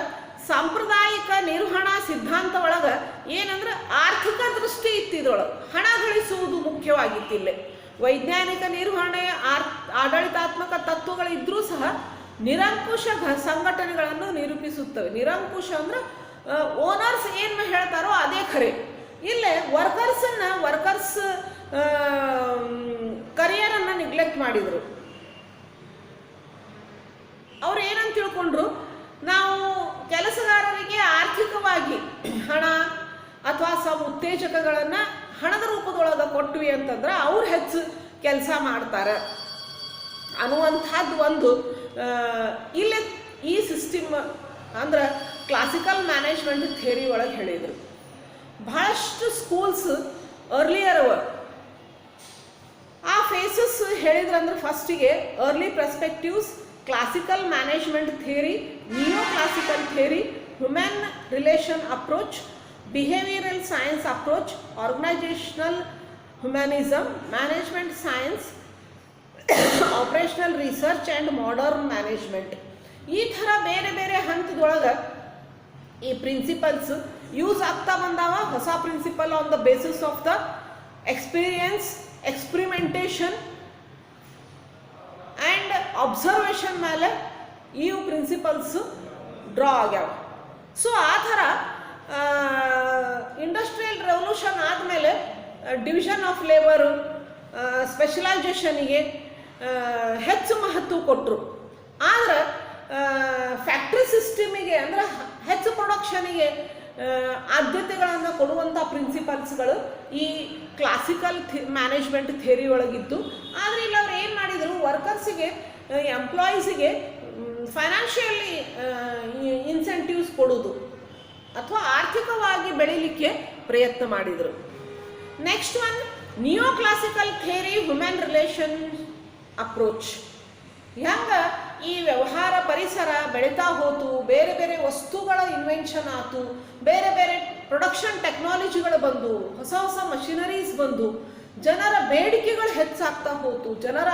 ಸಾಂಪ್ರದಾಯಿಕ ನಿರ್ವಹಣಾ ಸಿದ್ಧಾಂತ ಒಳಗೆ ಏನಂದ್ರೆ ಆರ್ಥಿಕ ದೃಷ್ಟಿ ಇತ್ತಿದ್ರೊಳಗೆ ಹಣ ಗಳಿಸುವುದು ಮುಖ್ಯವಾಗಿತ್ತಿಲ್ಲ. ವೈಜ್ಞಾನಿಕ ನಿರ್ವಹಣೆ ಆಡಳಿತಾತ್ಮಕ ತತ್ವಗಳಿದ್ರೂ ಸಹ ನಿರಂಕುಶ ಸಂಘಟನೆಗಳನ್ನು ನಿರೂಪಿಸುತ್ತವೆ. ನಿರಂಕುಶ ಅಂದ್ರೆ ಓನರ್ಸ್ ಏನು ಹೇಳ್ತಾರೋ ಅದೇ ಖರೆ. ಇಲ್ಲೇ ವರ್ಕರ್ಸ್ ಕರಿಯರನ್ನು ನೆಗ್ಲೆಕ್ಟ್ ಮಾಡಿದರು. ಅವ್ರು ಏನಂತ ತಿಳ್ಕೊಂಡ್ರು, ನಾವು ಕೆಲಸಗಾರರಿಗೆ ಆರ್ಥಿಕವಾಗಿ ಹಣ ಅಥವಾ ಉತ್ತೇಜಕಗಳನ್ನು ಹಣದ ರೂಪದೊಳಗೆ ಕೊಟ್ವಿ ಅಂತಂದ್ರೆ ಅವ್ರು ಹೆಚ್ಚು ಕೆಲಸ ಮಾಡ್ತಾರೆ ಅನ್ನುವಂಥದ್ದು ಒಂದು ಇಲ್ಲೇ ಈ ಸಿಸ್ಟಮ್ ಅಂದ್ರೆ ಕ್ಲಾಸಿಕಲ್ ಮ್ಯಾನೇಜ್ಮೆಂಟ್ ಥಿಯರಿ ಒಳಗೆ ಹೇಳಿದರು. ಬಹಳಷ್ಟು ಸ್ಕೂಲ್ಸ್ ಅರ್ಲಿಯರ್ ಆ ಫೇಸಸ್ ಹೇಳಿದ್ರಂದ್ರೆ ಫಸ್ಟಿಗೆ early perspectives, classical management theory, neo classical theory, human relation approach, behavioural science approach, organisational humanism, management science, operational research and modern management. ಈ ಥರ ಬೇರೆ ಬೇರೆ ಹಂತದೊಳಗೆ ಈ ಪ್ರಿನ್ಸಿಪಲ್ಸ್ ಯೂಸ್ ಆಗ್ತಾ ಬಂದಾವ. ಹೊಸ principle on the basis of the experience, experimentation and observation ಮೇಲೆ ಇವು ಪ್ರಿನ್ಸಿಪಲ್ಸ್ ಡ್ರಾ ಆಗ್ಯಾವ. ಸೊ ಆ ಥರ ಇಂಡಸ್ಟ್ರಿಯಲ್ ರೆವಲ್ಯೂಷನ್ ಆದಮೇಲೆ ಡಿವಿಷನ್ ಆಫ್ ಲೇಬರು, ಸ್ಪೆಷಲೈಜೇಷನಿಗೆ ಹೆಚ್ಚು ಮಹತ್ವ ಕೊಟ್ಟರು. ಆದರೆ ಫ್ಯಾಕ್ಟ್ರಿ ಸಿಸ್ಟಮಿಗೆ ಅಂದರೆ ಹೆಚ್ಚು ಪ್ರೊಡಕ್ಷನಿಗೆ ಆದ್ಯತೆಗಳನ್ನು ಕೊಡುವಂಥ ಪ್ರಿನ್ಸಿಪಲ್ಸ್ಗಳು ಈ ಕ್ಲಾಸಿಕಲ್ ಮ್ಯಾನೇಜ್ಮೆಂಟ್ ಥಿಯರಿ ಒಳಗಿದ್ದು. ಆದರೆ ಇಲ್ಲಿ ಅವ್ರು ಏನು ಮಾಡಿದರು, ವರ್ಕರ್ಸಿಗೆ, ಎಂಪ್ಲಾಯೀಸಿಗೆ ಫೈನಾನ್ಷಿಯಲಿ ಇನ್ಸೆಂಟಿವ್ಸ್ ಕೊಡೋದು ಅಥವಾ ಆರ್ಥಿಕವಾಗಿ ಬೆಳೀಲಿಕ್ಕೆ ಪ್ರಯತ್ನ ಮಾಡಿದರು. Next one, neo classical theory human relation approach. ಹೆಂಗೆ ಈ ವ್ಯವಹಾರ ಪರಿಸರ ಬೆಳೀತಾ ಹೋತು, ಬೇರೆ ಬೇರೆ ವಸ್ತುಗಳ ಇನ್ವೆನ್ಷನ್ ಆಯಿತು, ಬೇರೆ ಬೇರೆ ಪ್ರೊಡಕ್ಷನ್ ಟೆಕ್ನಾಲಜಿಗಳು ಬಂದು, ಹೊಸ ಹೊಸ ಮಷಿನರೀಸ್ ಬಂದು, ಜನರ ಬೇಡಿಕೆಗಳು ಹೆಚ್ಚಾಗ್ತಾ ಹೋತು, ಜನರ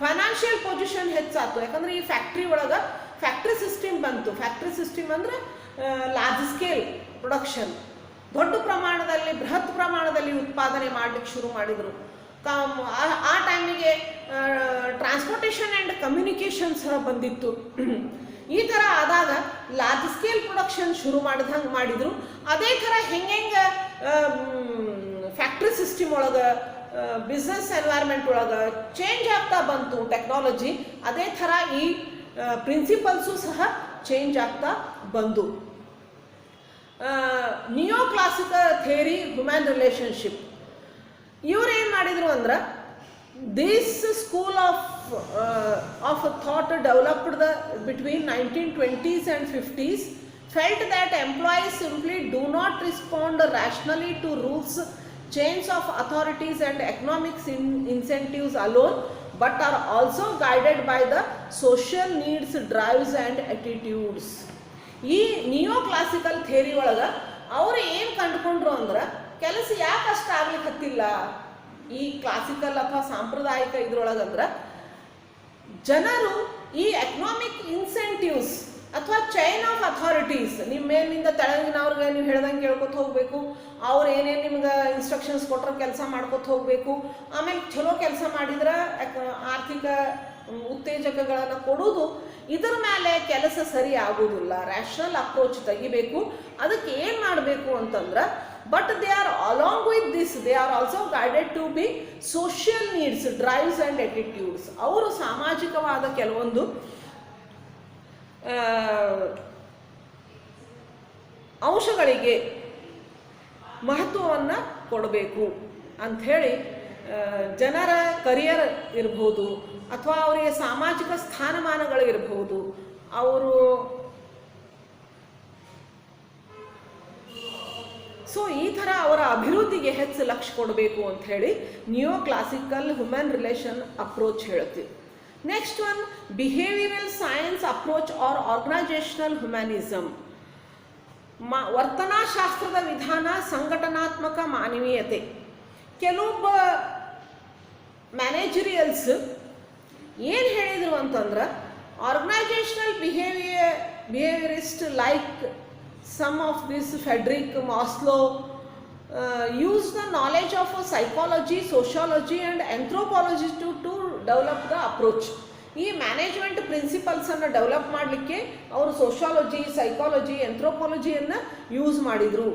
ಫೈನಾನ್ಷಿಯಲ್ ಪೊಸಿಷನ್ ಹೆಚ್ಚಾಯ್ತು. ಯಾಕಂದರೆ ಈ ಫ್ಯಾಕ್ಟ್ರಿ ಒಳಗೆ ಫ್ಯಾಕ್ಟ್ರಿ ಸಿಸ್ಟಮ್ ಬಂತು. ಫ್ಯಾಕ್ಟ್ರಿ ಸಿಸ್ಟಮ್ ಅಂದರೆ ಲಾರ್ಜ್ ಸ್ಕೇಲ್ ಪ್ರೊಡಕ್ಷನ್, ದೊಡ್ಡ ಪ್ರಮಾಣದಲ್ಲಿ ಬೃಹತ್ ಪ್ರಮಾಣದಲ್ಲಿ ಉತ್ಪಾದನೆ ಮಾಡಲಿಕ್ಕೆ ಶುರು ಮಾಡಿದರು. ಆ ಟೈಮಿಗೆ ಟ್ರಾನ್ಸ್ಪೋರ್ಟೇಷನ್ ಆ್ಯಂಡ್ ಕಮ್ಯುನಿಕೇಷನ್ ಸಹ ಬಂದಿತ್ತು. ಈ ಥರ ಆದಾಗ ಲಾರ್ಜ್ ಸ್ಕೇಲ್ ಪ್ರೊಡಕ್ಷನ್ ಶುರು ಮಾಡಿದಂಗೆ ಮಾಡಿದರು. ಅದೇ ಥರ ಹೆಂಗೆ ಫ್ಯಾಕ್ಟ್ರಿ ಸಿಸ್ಟಮ್ ಒಳಗೆ, ಬಿಸ್ನೆಸ್ ಎನ್ವೈರ್ಮೆಂಟ್ ಒಳಗೆ ಚೇಂಜ್ ಆಗ್ತಾ ಬಂತು ಟೆಕ್ನಾಲಜಿ, ಅದೇ ಥರ ಈ ಪ್ರಿನ್ಸಿಪಲ್ಸು ಸಹ ಚೇಂಜ್ ಆಗ್ತಾ ಬಂದು. Neo classical theory human relationship, ಇವ್ರು ಏನು ಮಾಡಿದರು ಅಂದ್ರೆ, this school of thought developed between 1920s and 50s felt that employees simply do not respond rationally to rules, chains of authorities and economics incentives alone, but are also guided by the social needs, drives and attitudes. ಈ neo classical theory ಒಳಗೆ ಅವರು ಏನು ಕಂಡುಕೊಂಡ್ರು ಅಂದ್ರೆ, ಕೆಲಸ ಯಾಕೆ ಅಷ್ಟು ಆಗ್ಲಿಕ್ಕೆ ಹತ್ತಿಲ್ಲ ಈ ಕ್ಲಾಸಿಕಲ್ ಅಥವಾ ಸಾಂಪ್ರದಾಯಿಕ ಇದ್ರೊಳಗಂದ್ರೆ, ಜನರು ಈ ಎಕನಾಮಿಕ್ ಇನ್ಸೆಂಟಿವ್ಸ್ ಅಥವಾ ಚೈನ್ ಆಫ್ ಅಥಾರಿಟೀಸ್, ನಿಮ್ಮ ಮೇಲಿನಿಂದ ತೆಳಗಿನವ್ರಿಗೆ ನೀವು ಹೇಳ್ದಂಗೆ ಕೇಳ್ಕೊತ ಹೋಗಬೇಕು, ಅವ್ರು ಏನೇನು ನಿಮ್ಗೆ ಇನ್ಸ್ಟ್ರಕ್ಷನ್ಸ್ ಕೊಟ್ಟರೆ ಕೆಲಸ ಮಾಡ್ಕೊತ ಹೋಗಬೇಕು, ಆಮೇಲೆ ಚಲೋ ಕೆಲಸ ಮಾಡಿದ್ರೆ ಆರ್ಥಿಕ ಉತ್ತೇಜಕಗಳನ್ನು ಕೊಡೋದು, ಇದರ ಮೇಲೆ ಕೆಲಸ ಸರಿ ಆಗೋದಿಲ್ಲ. ರ್ಯಾಷನಲ್ ಅಪ್ರೋಚ್ ತೆಗಿಬೇಕು. ಅದಕ್ಕೆ ಏನು ಮಾಡಬೇಕು ಅಂತಂದ್ರೆ, but they are along with this they are also guided to be social needs, drives and attitudes. ಅವರು ಸಾಮಾಜಿಕವಾದ ಕೆಲವೊಂದು ಅಂಶಗಳಿಗೆ ಮಹತ್ವವನ್ನು ಕೊಡಬೇಕು ಅಂಥೇಳಿ, ಜನರ ಕರಿಯರ್ ಇರ್ಬೋದು ಅಥವಾ ಅವರಿಗೆ ಸಾಮಾಜಿಕ ಸ್ಥಾನಮಾನಗಳು ಇರಬಹುದು, ಅವರು ಸೊ ಈ ಥರ ಅವರ ಅಭಿವೃದ್ಧಿಗೆ ಹೆಚ್ಚು ಲಕ್ಷ್ಯ ಕೊಡಬೇಕು ಅಂಥೇಳಿ neo classical human relation approach ಹೇಳ್ತೀವಿ. Next one, behavioural science approach or organisational humanism. ವರ್ತನಾಶಾಸ್ತ್ರದ ವಿಧಾನ, ಸಂಘಟನಾತ್ಮಕ ಮಾನವೀಯತೆ. ಕೆಲವೊಬ್ಬ ಮ್ಯಾನೇಜರಿಯಲ್ಸ್ ಏನು ಹೇಳಿದರು ಅಂತಂದ್ರೆ, organisational behaviourist like some of this Frederick Maslow use the knowledge of psychology, sociology and anthropology to develop the approach. ಈ ಮ್ಯಾನೇಜ್ಮೆಂಟ್ ಪ್ರಿನ್ಸಿಪಲ್ಸನ್ನು ಡೆವಲಪ್ ಮಾಡಲಿಕ್ಕೆ ಅವರು ಸೋಷಾಲಜಿ, ಸೈಕಾಲಜಿ, ಆಂಥ್ರೋಪಾಲಜಿಯನ್ನು ಯೂಸ್ ಮಾಡಿದರು.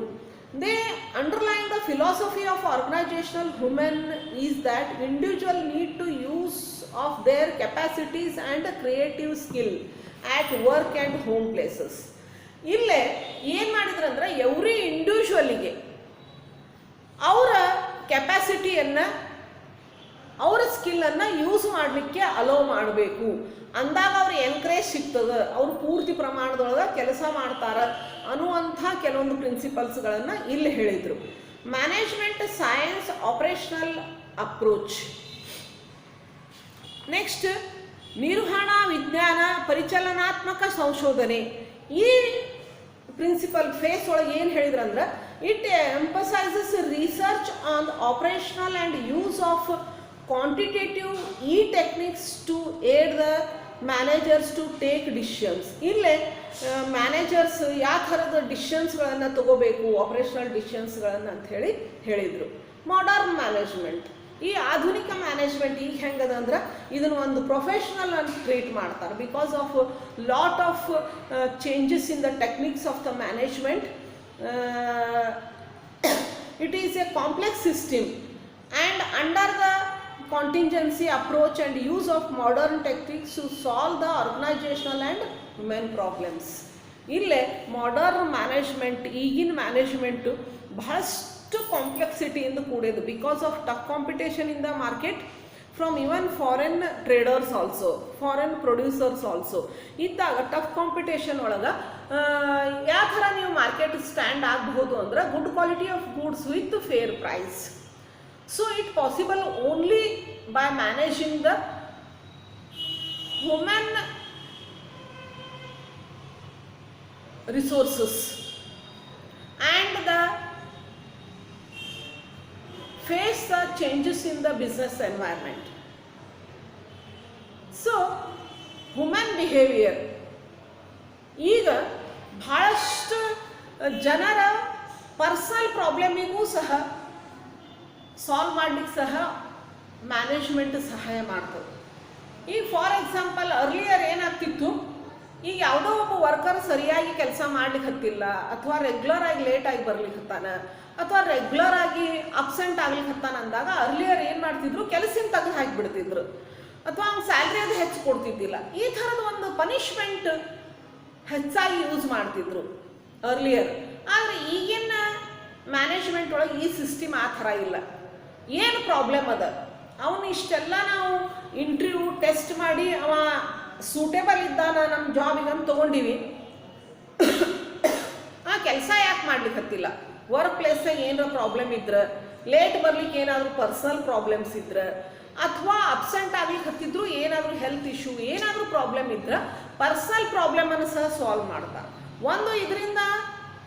They underline the philosophy of organisational human is that individual need to use of their capacities and creative skill at work and home places. ಇಲ್ಲೇ ಏನು ಮಾಡಿದ್ರಂದ್ರೆ, every ಇಂಡಿವಿಜುವಲಿಗೆ ಅವರ ಕೆಪಾಸಿಟಿಯನ್ನು, ಅವರ ಸ್ಕಿಲ್ಲನ್ನು ಯೂಸ್ ಮಾಡಲಿಕ್ಕೆ ಅಲೋ ಮಾಡಬೇಕು ಅಂದಾಗ ಅವ್ರು ಎನ್ಕರೇಜ್ ಸಿಗ್ತದೆ, ಅವರು ಪೂರ್ತಿ ಪ್ರಮಾಣದೊಳಗೆ ಕೆಲಸ ಮಾಡ್ತಾರೆ ಅನ್ನುವಂಥ ಕೆಲವೊಂದು ಪ್ರಿನ್ಸಿಪಲ್ಸ್ಗಳನ್ನು ಇಲ್ಲಿ ಹೇಳಿದರು. Management science operational approach. Next, ನಿರ್ವಹಣಾ ವಿಜ್ಞಾನ ಪರಿಚಲನಾತ್ಮಕ ಸಂಶೋಧನೆ. ಈ ಪ್ರಿನ್ಸಿಪಲ್ ಫೇಸ್ ಒಳಗೆ ಏನು ಹೇಳಿದ್ರಂದ್ರೆ it emphasises research on operational and use of quantitative ಈ techniques to aid the managers to take decisions. ಇಲ್ಲೇ ಮ್ಯಾನೇಜರ್ಸ್ ಯಾವ ಥರದ ಡಿಸಿಷನ್ಸ್ಗಳನ್ನು ತಗೋಬೇಕು, ಆಪರೇಷನಲ್ ಡಿಸಿಷನ್ಸ್ಗಳನ್ನು ಅಂತ ಹೇಳಿದರು. ಮಾಡರ್ನ್ ಮ್ಯಾನೇಜ್ಮೆಂಟ್, ಈ ಆಧುನಿಕ ಮ್ಯಾನೇಜ್ಮೆಂಟ್ ಈಗ ಹೆಂಗದ ಅಂದ್ರೆ ಇದನ್ನು ಒಂದು ಪ್ರೊಫೆಷನಲ್ ಅಂತ ಟ್ರೀಟ್ ಮಾಡ್ತಾರೆ because of lot of changes in the techniques of the management. It is A complex system and under the contingency approach and use of modern techniques to solve the organizational and human problems. ಇಲ್ಲೇ modern management, ಈಗಿನ management ಬಹಳಷ್ಟು ಕಾಂಪ್ಲೆಕ್ಸಿಟಿಯಿಂದ ಕೂಡಿದೆ because of tough competition in the market from even foreign traders also, foreign producers also. ಇದ್ದಾಗ tough competition ಒಳಗೆ ಯಾವ ಥರ ನೀವು ಮಾರ್ಕೆಟ್ ಸ್ಟ್ಯಾಂಡ್ ಆಗಬಹುದು ಅಂದ್ರೆ good quality of goods with fair price. So it possible only by managing the human resources and the face the changes in the business environment. So human behavior ಈಗ ಬಹಳಷ್ಟು ಜನರ personal ಪ್ರಾಬ್ಲಮಿಗೂ ಸಹ solve ಮಾಡ್ಲಿಕ್ಕೆ ಸಹ management ಸಹಾಯ ಮಾಡ್ತದೆ. ಈಗ for example earlier ಏನಾಗ್ತಿತ್ತು, ಈಗ ಯಾವುದೋ ಒಬ್ಬ ವರ್ಕರ್ ಸರಿಯಾಗಿ ಕೆಲಸ ಮಾಡ್ಲಿಕ್ಕೆ ಹತ್ತಿಲ್ಲ, ಅಥವಾ ರೆಗ್ಯುಲರ್ ಆಗಿ ಲೇಟಾಗಿ ಬರ್ಲಿಕ್ಕೆ ಹತ್ತಾನ, ಅಥವಾ ರೆಗ್ಯುಲರ್ ಆಗಿ ಅಬ್ಸೆಂಟ್ ಆಗ್ಲಿಕ್ಕೆ ಹತ್ತಾನ ಅಂದಾಗ ಅರ್ಲಿಯರ್ ಏನು ಮಾಡ್ತಿದ್ರು, ಕೆಲಸದಿಂದ ತೆಗೆದು ಹಾಕಿಬಿಡ್ತಿದ್ರು, ಅಥವಾ ಅವ್ನ ಸ್ಯಾಲ್ರಿ ಅದು ಹೆಚ್ಚು ಕೊಡ್ತಿದ್ದಿಲ್ಲ. ಈ ಥರದ ಒಂದು ಪನಿಷ್ಮೆಂಟ್ ಹೆಚ್ಚಾಗಿ ಯೂಸ್ ಮಾಡ್ತಿದ್ರು ಅರ್ಲಿಯರ್. ಆದರೆ ಈಗಿನ ಮ್ಯಾನೇಜ್ಮೆಂಟ್ ಒಳಗೆ ಈ ಸಿಸ್ಟಮ್ ಆ ಥರ ಇಲ್ಲ. ಏನು ಪ್ರಾಬ್ಲಮ್ ಅದ, ಅವನು ಇಷ್ಟೆಲ್ಲ ನಾವು ಇಂಟರ್ವ್ಯೂ ಟೆಸ್ಟ್ ಮಾಡಿ ಅವ ಸೂಟೇಬಲ್ ಇದ್ದಾನ ನಮ್ಮ ಜಾಬಿಗೆ ಅಂತ ತೊಗೊಂಡಿವಿ, ಆ ಕೆಲಸ ಯಾಕೆ ಮಾಡ್ಲಿಕ್ಕೆ ಹತ್ತಿಲ್ಲ, ವರ್ಕ್ ಪ್ಲೇಸ್ನಾಗ ಏನಾರ ಪ್ರಾಬ್ಲಮ್ ಇದ್ರೆ, ಲೇಟ್ ಬರ್ಲಿಕ್ಕೆ ಏನಾದರೂ ಪರ್ಸನಲ್ ಪ್ರಾಬ್ಲಮ್ಸ್ ಇದ್ರೆ, ಅಥವಾ ಅಬ್ಸೆಂಟ್ ಆಗ್ಲಿಕ್ಕೆ ಹತ್ತಿದ್ರು ಏನಾದರೂ ಹೆಲ್ತ್ ಇಶ್ಯೂ ಏನಾದರೂ ಪ್ರಾಬ್ಲಮ್ ಇದ್ರೆ ಪರ್ಸನಲ್ ಪ್ರಾಬ್ಲಮನ್ನು ಸಹ ಸಾಲ್ವ್ ಮಾಡ್ತಾರೆ. ಒಂದು ಇದರಿಂದ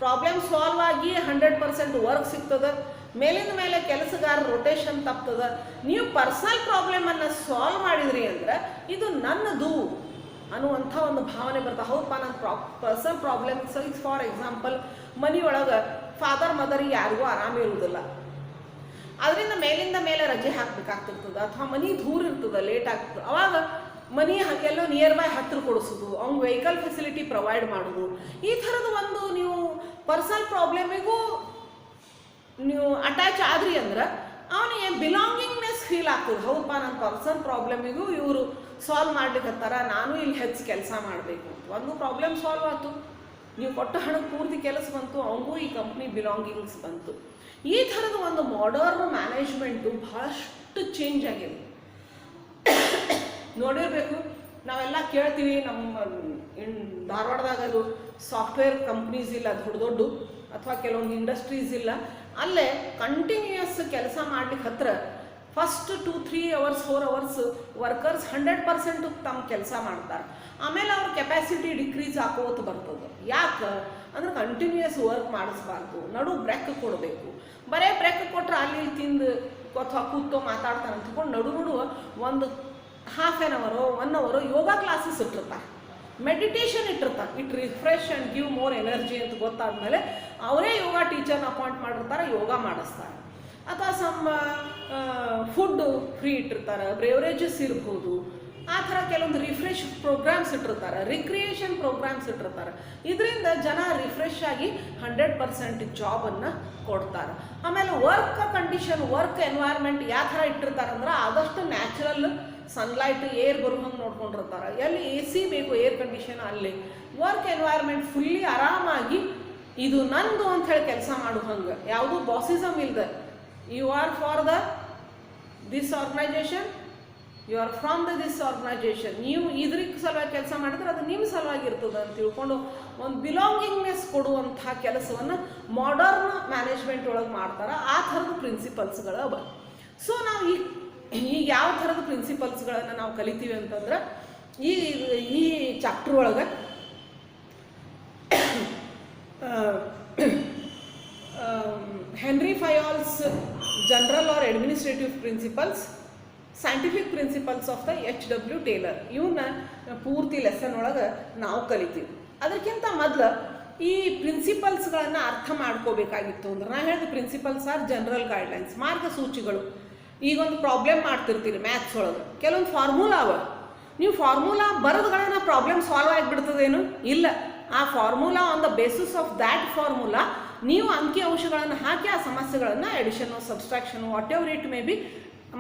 ಪ್ರಾಬ್ಲಮ್ ಸಾಲ್ವ್ ಆಗಿ 100% ವರ್ಕ್ ಸಿಗ್ತದೆ, ಮೇಲಿಂದ ಮೇಲೆ ಕೆಲಸಗಾರ ರೊಟೇಷನ್ ತಪ್ತದೆ. ನೀವು ಪರ್ಸನಲ್ ಪ್ರಾಬ್ಲಮನ್ನು ಸಾಲ್ವ್ ಮಾಡಿದ್ರಿ ಅಂದ್ರೆ ಇದು ನನ್ನದು ಅನ್ನುವಂಥ ಒಂದು ಭಾವನೆ ಬರ್ತದೆ. ಹೌದಪ್ಪ, ನನ್ನ ಪರ್ಸನಲ್ ಪ್ರಾಬ್ಲಮ್ಸ್, ಫಾರ್ ಎಕ್ಸಾಂಪಲ್ ಮನೆಯೊಳಗೆ ಫಾದರ್ ಮದರಿಗೆ ಯಾರಿಗೂ ಆರಾಮಿರುವುದಿಲ್ಲ, ಅದರಿಂದ ಮೇಲಿಂದ ಮೇಲೆ ರಜೆ ಹಾಕಬೇಕಾಗ್ತಿರ್ತದೆ, ಅಥವಾ ಮನೆ ದೂರ ಇರ್ತದೆ, ಲೇಟ್ ಆಗ್ತದೆ, ಅವಾಗ ಮನಿ ಎಲ್ಲೋ ನಿಯರ್ ಬೈ ಹತ್ತಿರ ಕೊಡಿಸೋದು, ಅವ್ನ ವೆಹಿಕಲ್ ಫೆಸಿಲಿಟಿ ಪ್ರೊವೈಡ್ ಮಾಡೋದು. ಈ ಥರದ ಒಂದು ನೀವು ಪರ್ಸನಲ್ ಪ್ರಾಬ್ಲಮಿಗೂ ನೀವು ಅಟ್ಯಾಚ್ ಆದ್ರಿ ಅಂದ್ರೆ ಅವನಿಗೆ ಬಿಲಾಂಗಿಂಗ್ನೆಸ್ ಫೀಲ್ ಆಗ್ತದೆ. ಹೌದಪ್ಪ, ನನ್ನ ಪರ್ಸನಲ್ ಪ್ರಾಬ್ಲಮಿಗೂ ಇವರು ಸಾಲ್ವ್ ಮಾಡ್ಲಿಕ್ಕೆ ಹತ್ತಾರ, ನಾನು ಇಲ್ಲಿ ಹೆಚ್ಚು ಕೆಲಸ ಮಾಡಬೇಕು. ಒಂದು ಪ್ರಾಬ್ಲಮ್ ಸಾಲ್ವ್ ಆಯ್ತು, ನೀವು ಕೊಟ್ಟ ಹಣಕ್ಕೆ ಪೂರ್ತಿ ಕೆಲಸ ಬಂತು, ಅವನಿಗೂ ಈ ಕಂಪ್ನಿ ಬಿಲಾಂಗಿಂಗ್ಸ್ ಬಂತು. ಈ ಥರದ ಒಂದು ಮಾಡರ್ನ್ ಮ್ಯಾನೇಜ್ಮೆಂಟು ಬಹಳಷ್ಟು ಚೇಂಜ್ ಆಗಿದೆ. ನೋಡಿರಬೇಕು, ನಾವೆಲ್ಲ ಕೇಳ್ತೀವಿ, ನಮ್ಮ ಧಾರವಾಡದಾಗ ಅದು ಸಾಫ್ಟ್ವೇರ್ ಕಂಪ್ನೀಸ್ ಇಲ್ಲ ದೊಡ್ಡ ದೊಡ್ಡ, ಅಥವಾ ಕೆಲವೊಂದು ಇಂಡಸ್ಟ್ರೀಸ್ ಇಲ್ಲ, ಅಲ್ಲೇ ಕಂಟಿನ್ಯೂಯಸ್ ಕೆಲಸ ಮಾಡ್ಲಿಕ್ಕೆ ಹತ್ರ ಫಸ್ಟ್ 2-3 hours 4 hours ವರ್ಕರ್ಸ್ 100% ತಮ್ಮ ಕೆಲಸ ಮಾಡ್ತಾರೆ. ಆಮೇಲೆ ಅವ್ರ ಕೆಪಾಸಿಟಿ ಡಿಕ್ರೀಸ್ ಆಕೋತ ಬರ್ತದೆ. ಯಾಕೆ ಅಂದ್ರೆ ಕಂಟಿನ್ಯೂಯಸ್ ವರ್ಕ್ ಮಾಡಿಸ್ಬಾರ್ದು, ನಡು ಬ್ರೇಕ್ ಕೊಡಬೇಕು. ಬರೇ ಬ್ರೇಕ್ ಕೊಟ್ಟರೆ ಅಲ್ಲಿ ತಿಂದು ಅಥವಾ ಕೂತೋ ಮಾತಾಡ್ತಾನೆ ಅಂದ್ಕೊಂಡು ನಡು ಒಂದು half an hour 1 hour yoga classes ಇಟ್ಟಿರ್ತಾರೆ, ಮೆಡಿಟೇಷನ್ ಇಟ್ಟಿರ್ತಾರೆ. It refresh and give more energy ಅಂತ ಗೊತ್ತಾದ್ಮೇಲೆ ಅವರೇ ಯೋಗ ಟೀಚರ್ನ ಅಪಾಯಿಂಟ್ ಮಾಡಿರ್ತಾರೆ, ಯೋಗ ಮಾಡಿಸ್ತಾರೆ. ಅಥವಾ ಸಮ್ ಫುಡ್ ಫ್ರೀ ಇಟ್ಟಿರ್ತಾರೆ, ಬ್ರೇವರೇಜಸ್ ಇರ್ಬೋದು, ಆ ಥರ ಕೆಲವೊಂದು ರಿಫ್ರೆಶ್ ಪ್ರೋಗ್ರಾಮ್ಸ್ ಇಟ್ಟಿರ್ತಾರೆ, ರಿಕ್ರಿಯೇಷನ್ ಪ್ರೋಗ್ರಾಮ್ಸ್ ಇಟ್ಟಿರ್ತಾರೆ. ಇದರಿಂದ ಜನ ರಿಫ್ರೆಶ್ ಆಗಿ 100% ಜಾಬನ್ನು ಕೊಡ್ತಾರೆ. ಆಮೇಲೆ ವರ್ಕ್ ಕಂಡೀಷನ್, ವರ್ಕ್ ಎನ್ವೈರ್ಮೆಂಟ್ ಯಾವ ಥರ ಇಟ್ಟಿರ್ತಾರೆ ಅಂದ್ರೆ ಆದಷ್ಟು ನ್ಯಾಚುರಲ್ ಸನ್ಲೈಟ್ ಏರ್ ಬರುವಂಗೆ ನೋಡ್ಕೊಂಡಿರ್ತಾರೆ. ಎಲ್ಲಿ AC ಬೇಕು ಏರ್ ಕಂಡೀಷನ್, ಅಲ್ಲಿ ವರ್ಕ್ ಎನ್ವೈರ್ಮೆಂಟ್ ಫುಲ್ಲಿ ಆರಾಮಾಗಿ ಇದು ನಂದು ಅಂತ ಹೇಳಿ ಕೆಲಸ ಮಾಡೋ ಹಂಗೆ, ಯಾವುದೂ ಬಾಸಿಸಮ್ ಇಲ್ಲದೆ, you are for this organisation, you are from this organisation, ನೀವು ಇದ್ರ ಸಲುವಾಗಿ ಕೆಲಸ ಮಾಡಿದ್ರೆ ಅದು ನಿಮ್ಮ ಸಲುವಾಗಿ ಇರ್ತದೆ ಅಂತ ತಿಳ್ಕೊಂಡು ಒಂದು ಬಿಲಾಂಗಿಂಗ್ನೆಸ್ ಕೊಡುವಂಥ ಕೆಲಸವನ್ನು ಮಾಡರ್ನ್ ಮ್ಯಾನೇಜ್ಮೆಂಟ್ ಒಳಗೆ ಮಾಡ್ತಾರೆ. ಆ ಥರದ ಪ್ರಿನ್ಸಿಪಲ್ಸ್ಗಳು ಅವ. ಸೊ ನಾವು ಈಗ ಯಾವ ಥರದ ಪ್ರಿನ್ಸಿಪಲ್ಸ್ಗಳನ್ನು ನಾವು ಕಲಿತೀವಿ ಅಂತಂದ್ರೆ ಈ ಚಾಪ್ಟರ್ ಒಳಗೆ Henri Fayol's general or administrative principles, scientific principles of the H.W. Taylor. ಇವನ್ನ ಪೂರ್ತಿ ಲೆಸನ್ ಒಳಗೆ ನಾವು ಕಲಿತೀವಿ. ಅದಕ್ಕಿಂತ ಮೊದಲು ಈ ಪ್ರಿನ್ಸಿಪಲ್ಸ್ಗಳನ್ನು ಅರ್ಥ ಮಾಡ್ಕೋಬೇಕಾಗಿತ್ತು ಅಂದ್ರೆ ನಾ ಹೇಳಿದ ಪ್ರಿನ್ಸಿಪಲ್ಸ್ ಆರ್ ಜನರಲ್ ಗೈಡ್ಲೈನ್ಸ್, ಮಾರ್ಗಸೂಚಿಗಳು. ಈಗೊಂದು ಪ್ರಾಬ್ಲಮ್ ಮಾಡ್ತಿರ್ತೀರಿ ಮ್ಯಾಥ್ಸ್ ಒಳಗೆ, ಕೆಲವೊಂದು ಫಾರ್ಮುಲಾ ಅವ, ನೀವು ಫಾರ್ಮುಲಾ ಬರೋದ್ಗಳನ್ನ ಪ್ರಾಬ್ಲಮ್ ಸಾಲ್ವ್ ಆಗಿಬಿಡ್ತದೇನು? ಇಲ್ಲ. ಆ formula on the basis of that formula ನೀವು ಅಂಕಿ ಅಂಶಗಳನ್ನು ಹಾಕಿ ಆ ಸಮಸ್ಯೆಗಳನ್ನು ಎಡಿಷನ್ನು subtraction whatever it may be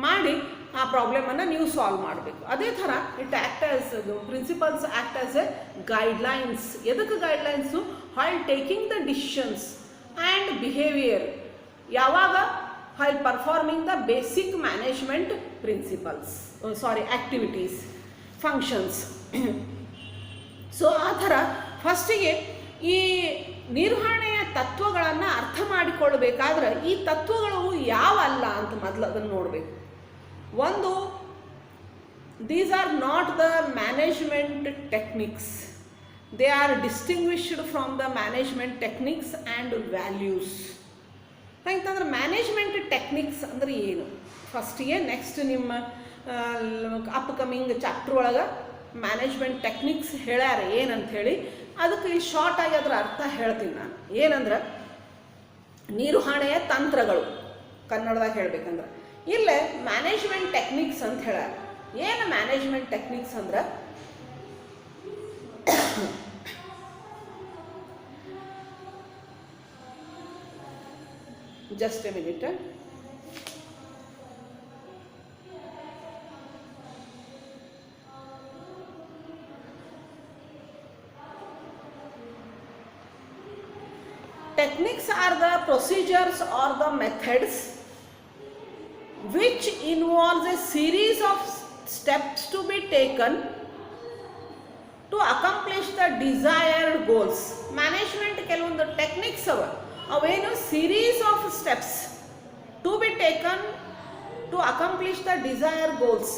ಮಾಡಿ ಆ ಪ್ರಾಬ್ಲಮನ್ನು ನೀವು ಸಾಲ್ವ್ ಮಾಡಬೇಕು. ಅದೇ ಥರ it act as principles act as a guidelines. ಎದಕ್ಕೆ guidelines? While taking the decisions and behaviour. ಯಾವಾಗ? While performing the basic management principles, activities, functions. So ಆ ಥರ ಫಸ್ಟಿಗೆ ಈ ನಿರ್ವಹಣೆಯ ತತ್ವಗಳನ್ನು ಅರ್ಥ ಮಾಡಿಕೊಳ್ಳಬೇಕಾದ್ರೆ ಈ ತತ್ವಗಳು ಯಾವಲ್ಲ ಅಂತ ಮೊದಲು ಅದನ್ನು ನೋಡಬೇಕು. ಒಂದು, these are not the management techniques, they are distinguished from the management techniques and values. ಯಾಕಂದ್ರೆ ಮ್ಯಾನೇಜ್ಮೆಂಟ್ ಟೆಕ್ನಿಕ್ಸ್ ಅಂದರೆ ಏನು ಫಸ್ಟಿಗೆ, ನೆಕ್ಸ್ಟ್ ನಿಮ್ಮ ಅಪ್ಕಮಿಂಗ್ ಚಾಪ್ಟರ್ ಒಳಗೆ ಮ್ಯಾನೇಜ್ಮೆಂಟ್ ಟೆಕ್ನಿಕ್ಸ್ ಹೇಳ್ಯಾರ ಏನಂತ ಹೇಳಿ, ಅದಕ್ಕೆ ಇಲ್ಲಿ ಶಾರ್ಟ್ ಆಗಿ ಅದರ ಅರ್ಥ ಹೇಳ್ತೀನಿ ನಾನು. ಏನಂದ್ರೆ ನಿರ್ವಹಣೆಯ ತಂತ್ರಗಳು ಕನ್ನಡದಾಗ ಹೇಳ್ಬೇಕಂದ್ರೆ, ಇಲ್ಲೇ ಮ್ಯಾನೇಜ್ಮೆಂಟ್ ಟೆಕ್ನಿಕ್ಸ್ ಅಂತ ಹೇಳ್ಯಾರ. ಏನು ಮ್ಯಾನೇಜ್ಮೆಂಟ್ ಟೆಕ್ನಿಕ್ಸ್ ಅಂದ್ರೆ just A minute. Techniques are the procedures or the methods which involves a series of steps to be taken to accomplish the desired goals. Management ಕೆಲವೊಂದು ಟೆಕ್ನಿಕ್ಸ್ ಅವೇನು series of steps to be taken to accomplish the desired goals.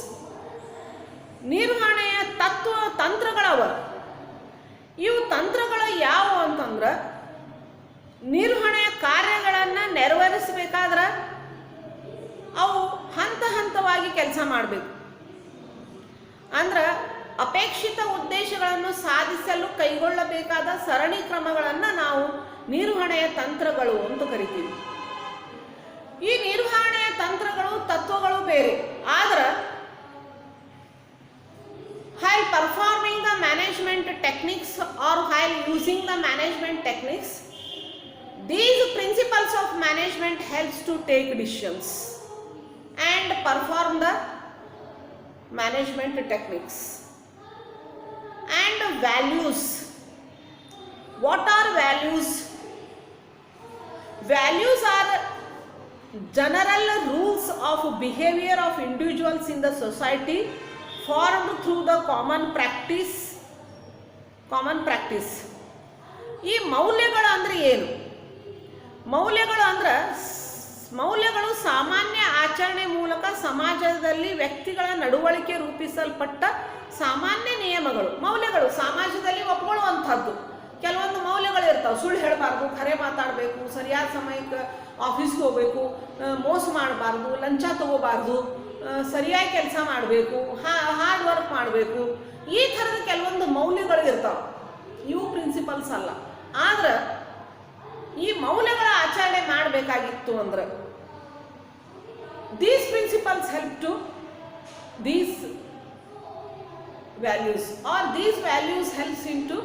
ನಿರ್ವಹಣೆಯ ತಂತ್ರಗಳವ. ಇವು ತಂತ್ರಗಳು ಯಾವುವು ಅಂತಂದ್ರೆ ನಿರ್ವಹಣೆಯ ಕಾರ್ಯಗಳನ್ನು ನೆರವೇರಿಸಬೇಕಾದ್ರೆ ಅವು ಹಂತ ಹಂತವಾಗಿ ಕೆಲಸ ಮಾಡಬೇಕು. ಅಂದ್ರೆ ಅಪೇಕ್ಷಿತ ಉದ್ದೇಶಗಳನ್ನು ಸಾಧಿಸಲು ಕೈಗೊಳ್ಳಬೇಕಾದ ಸರಣಿ ಕ್ರಮಗಳನ್ನು ನಾವು ನಿರ್ವಹಣೆಯ ತಂತ್ರಗಳು ಅಂತ ಕರಿತೀವಿ. ಈ ನಿರ್ವಹಣೆಯ ತಂತ್ರಗಳು ತತ್ವಗಳು ಬೇರೆ. ಆದ್ರೆ while performing the management techniques or while using the management techniques, these principles of management helps to take decisions and perform the management techniques. And values. What are values? Values are general rules of behavior of individuals in the society formed through the common practice. ಈ ಮೌಲ್ಯಗಳು ಅಂದರೆ ಏನು? ಮೌಲ್ಯಗಳು ಸಾಮಾನ್ಯ ಆಚರಣೆ ಮೂಲಕ ಸಮಾಜದಲ್ಲಿ ವ್ಯಕ್ತಿಗಳ ನಡವಳಿಕೆ ರೂಪಿಸಲ್ಪಟ್ಟ ಸಾಮಾನ್ಯ ನಿಯಮಗಳು. ಮೌಲ್ಯಗಳು ಸಮಾಜದಲ್ಲಿ ಒಪ್ಕೊಳ್ಳುವಂಥದ್ದು. ಕೆಲವೊಂದು ಮೌಲ್ಯಗಳು ಇರ್ತಾವೆ. ಸುಳ್ಳು ಹೇಳಬಾರ್ದು, ಖರೆ ಮಾತಾಡಬೇಕು, ಸರಿಯಾದ ಸಮಯಕ್ಕೆ ಆಫೀಸ್ಗೆ ಹೋಗಬೇಕು, ಮೋಸ ಮಾಡಬಾರ್ದು, ಲಂಚ ತಗೋಬಾರ್ದು, ಸರಿಯಾಗಿ ಕೆಲಸ ಮಾಡಬೇಕು, ಹಾರ್ಡ್ ವರ್ಕ್ ಮಾಡಬೇಕು. ಈ ಥರದ ಕೆಲವೊಂದು ಮೌಲ್ಯಗಳು ಇರ್ತಾವೆ. ಇವು ಪ್ರಿನ್ಸಿಪಲ್ಸ್ ಅಲ್ಲ. ಆದ್ರೆ ಈ ಮೌಲ್ಯಗಳ ಆಚರಣೆ ಮಾಡಬೇಕಾಗಿತ್ತು ಅಂದ್ರೆ these principles help to these values or these values helps in to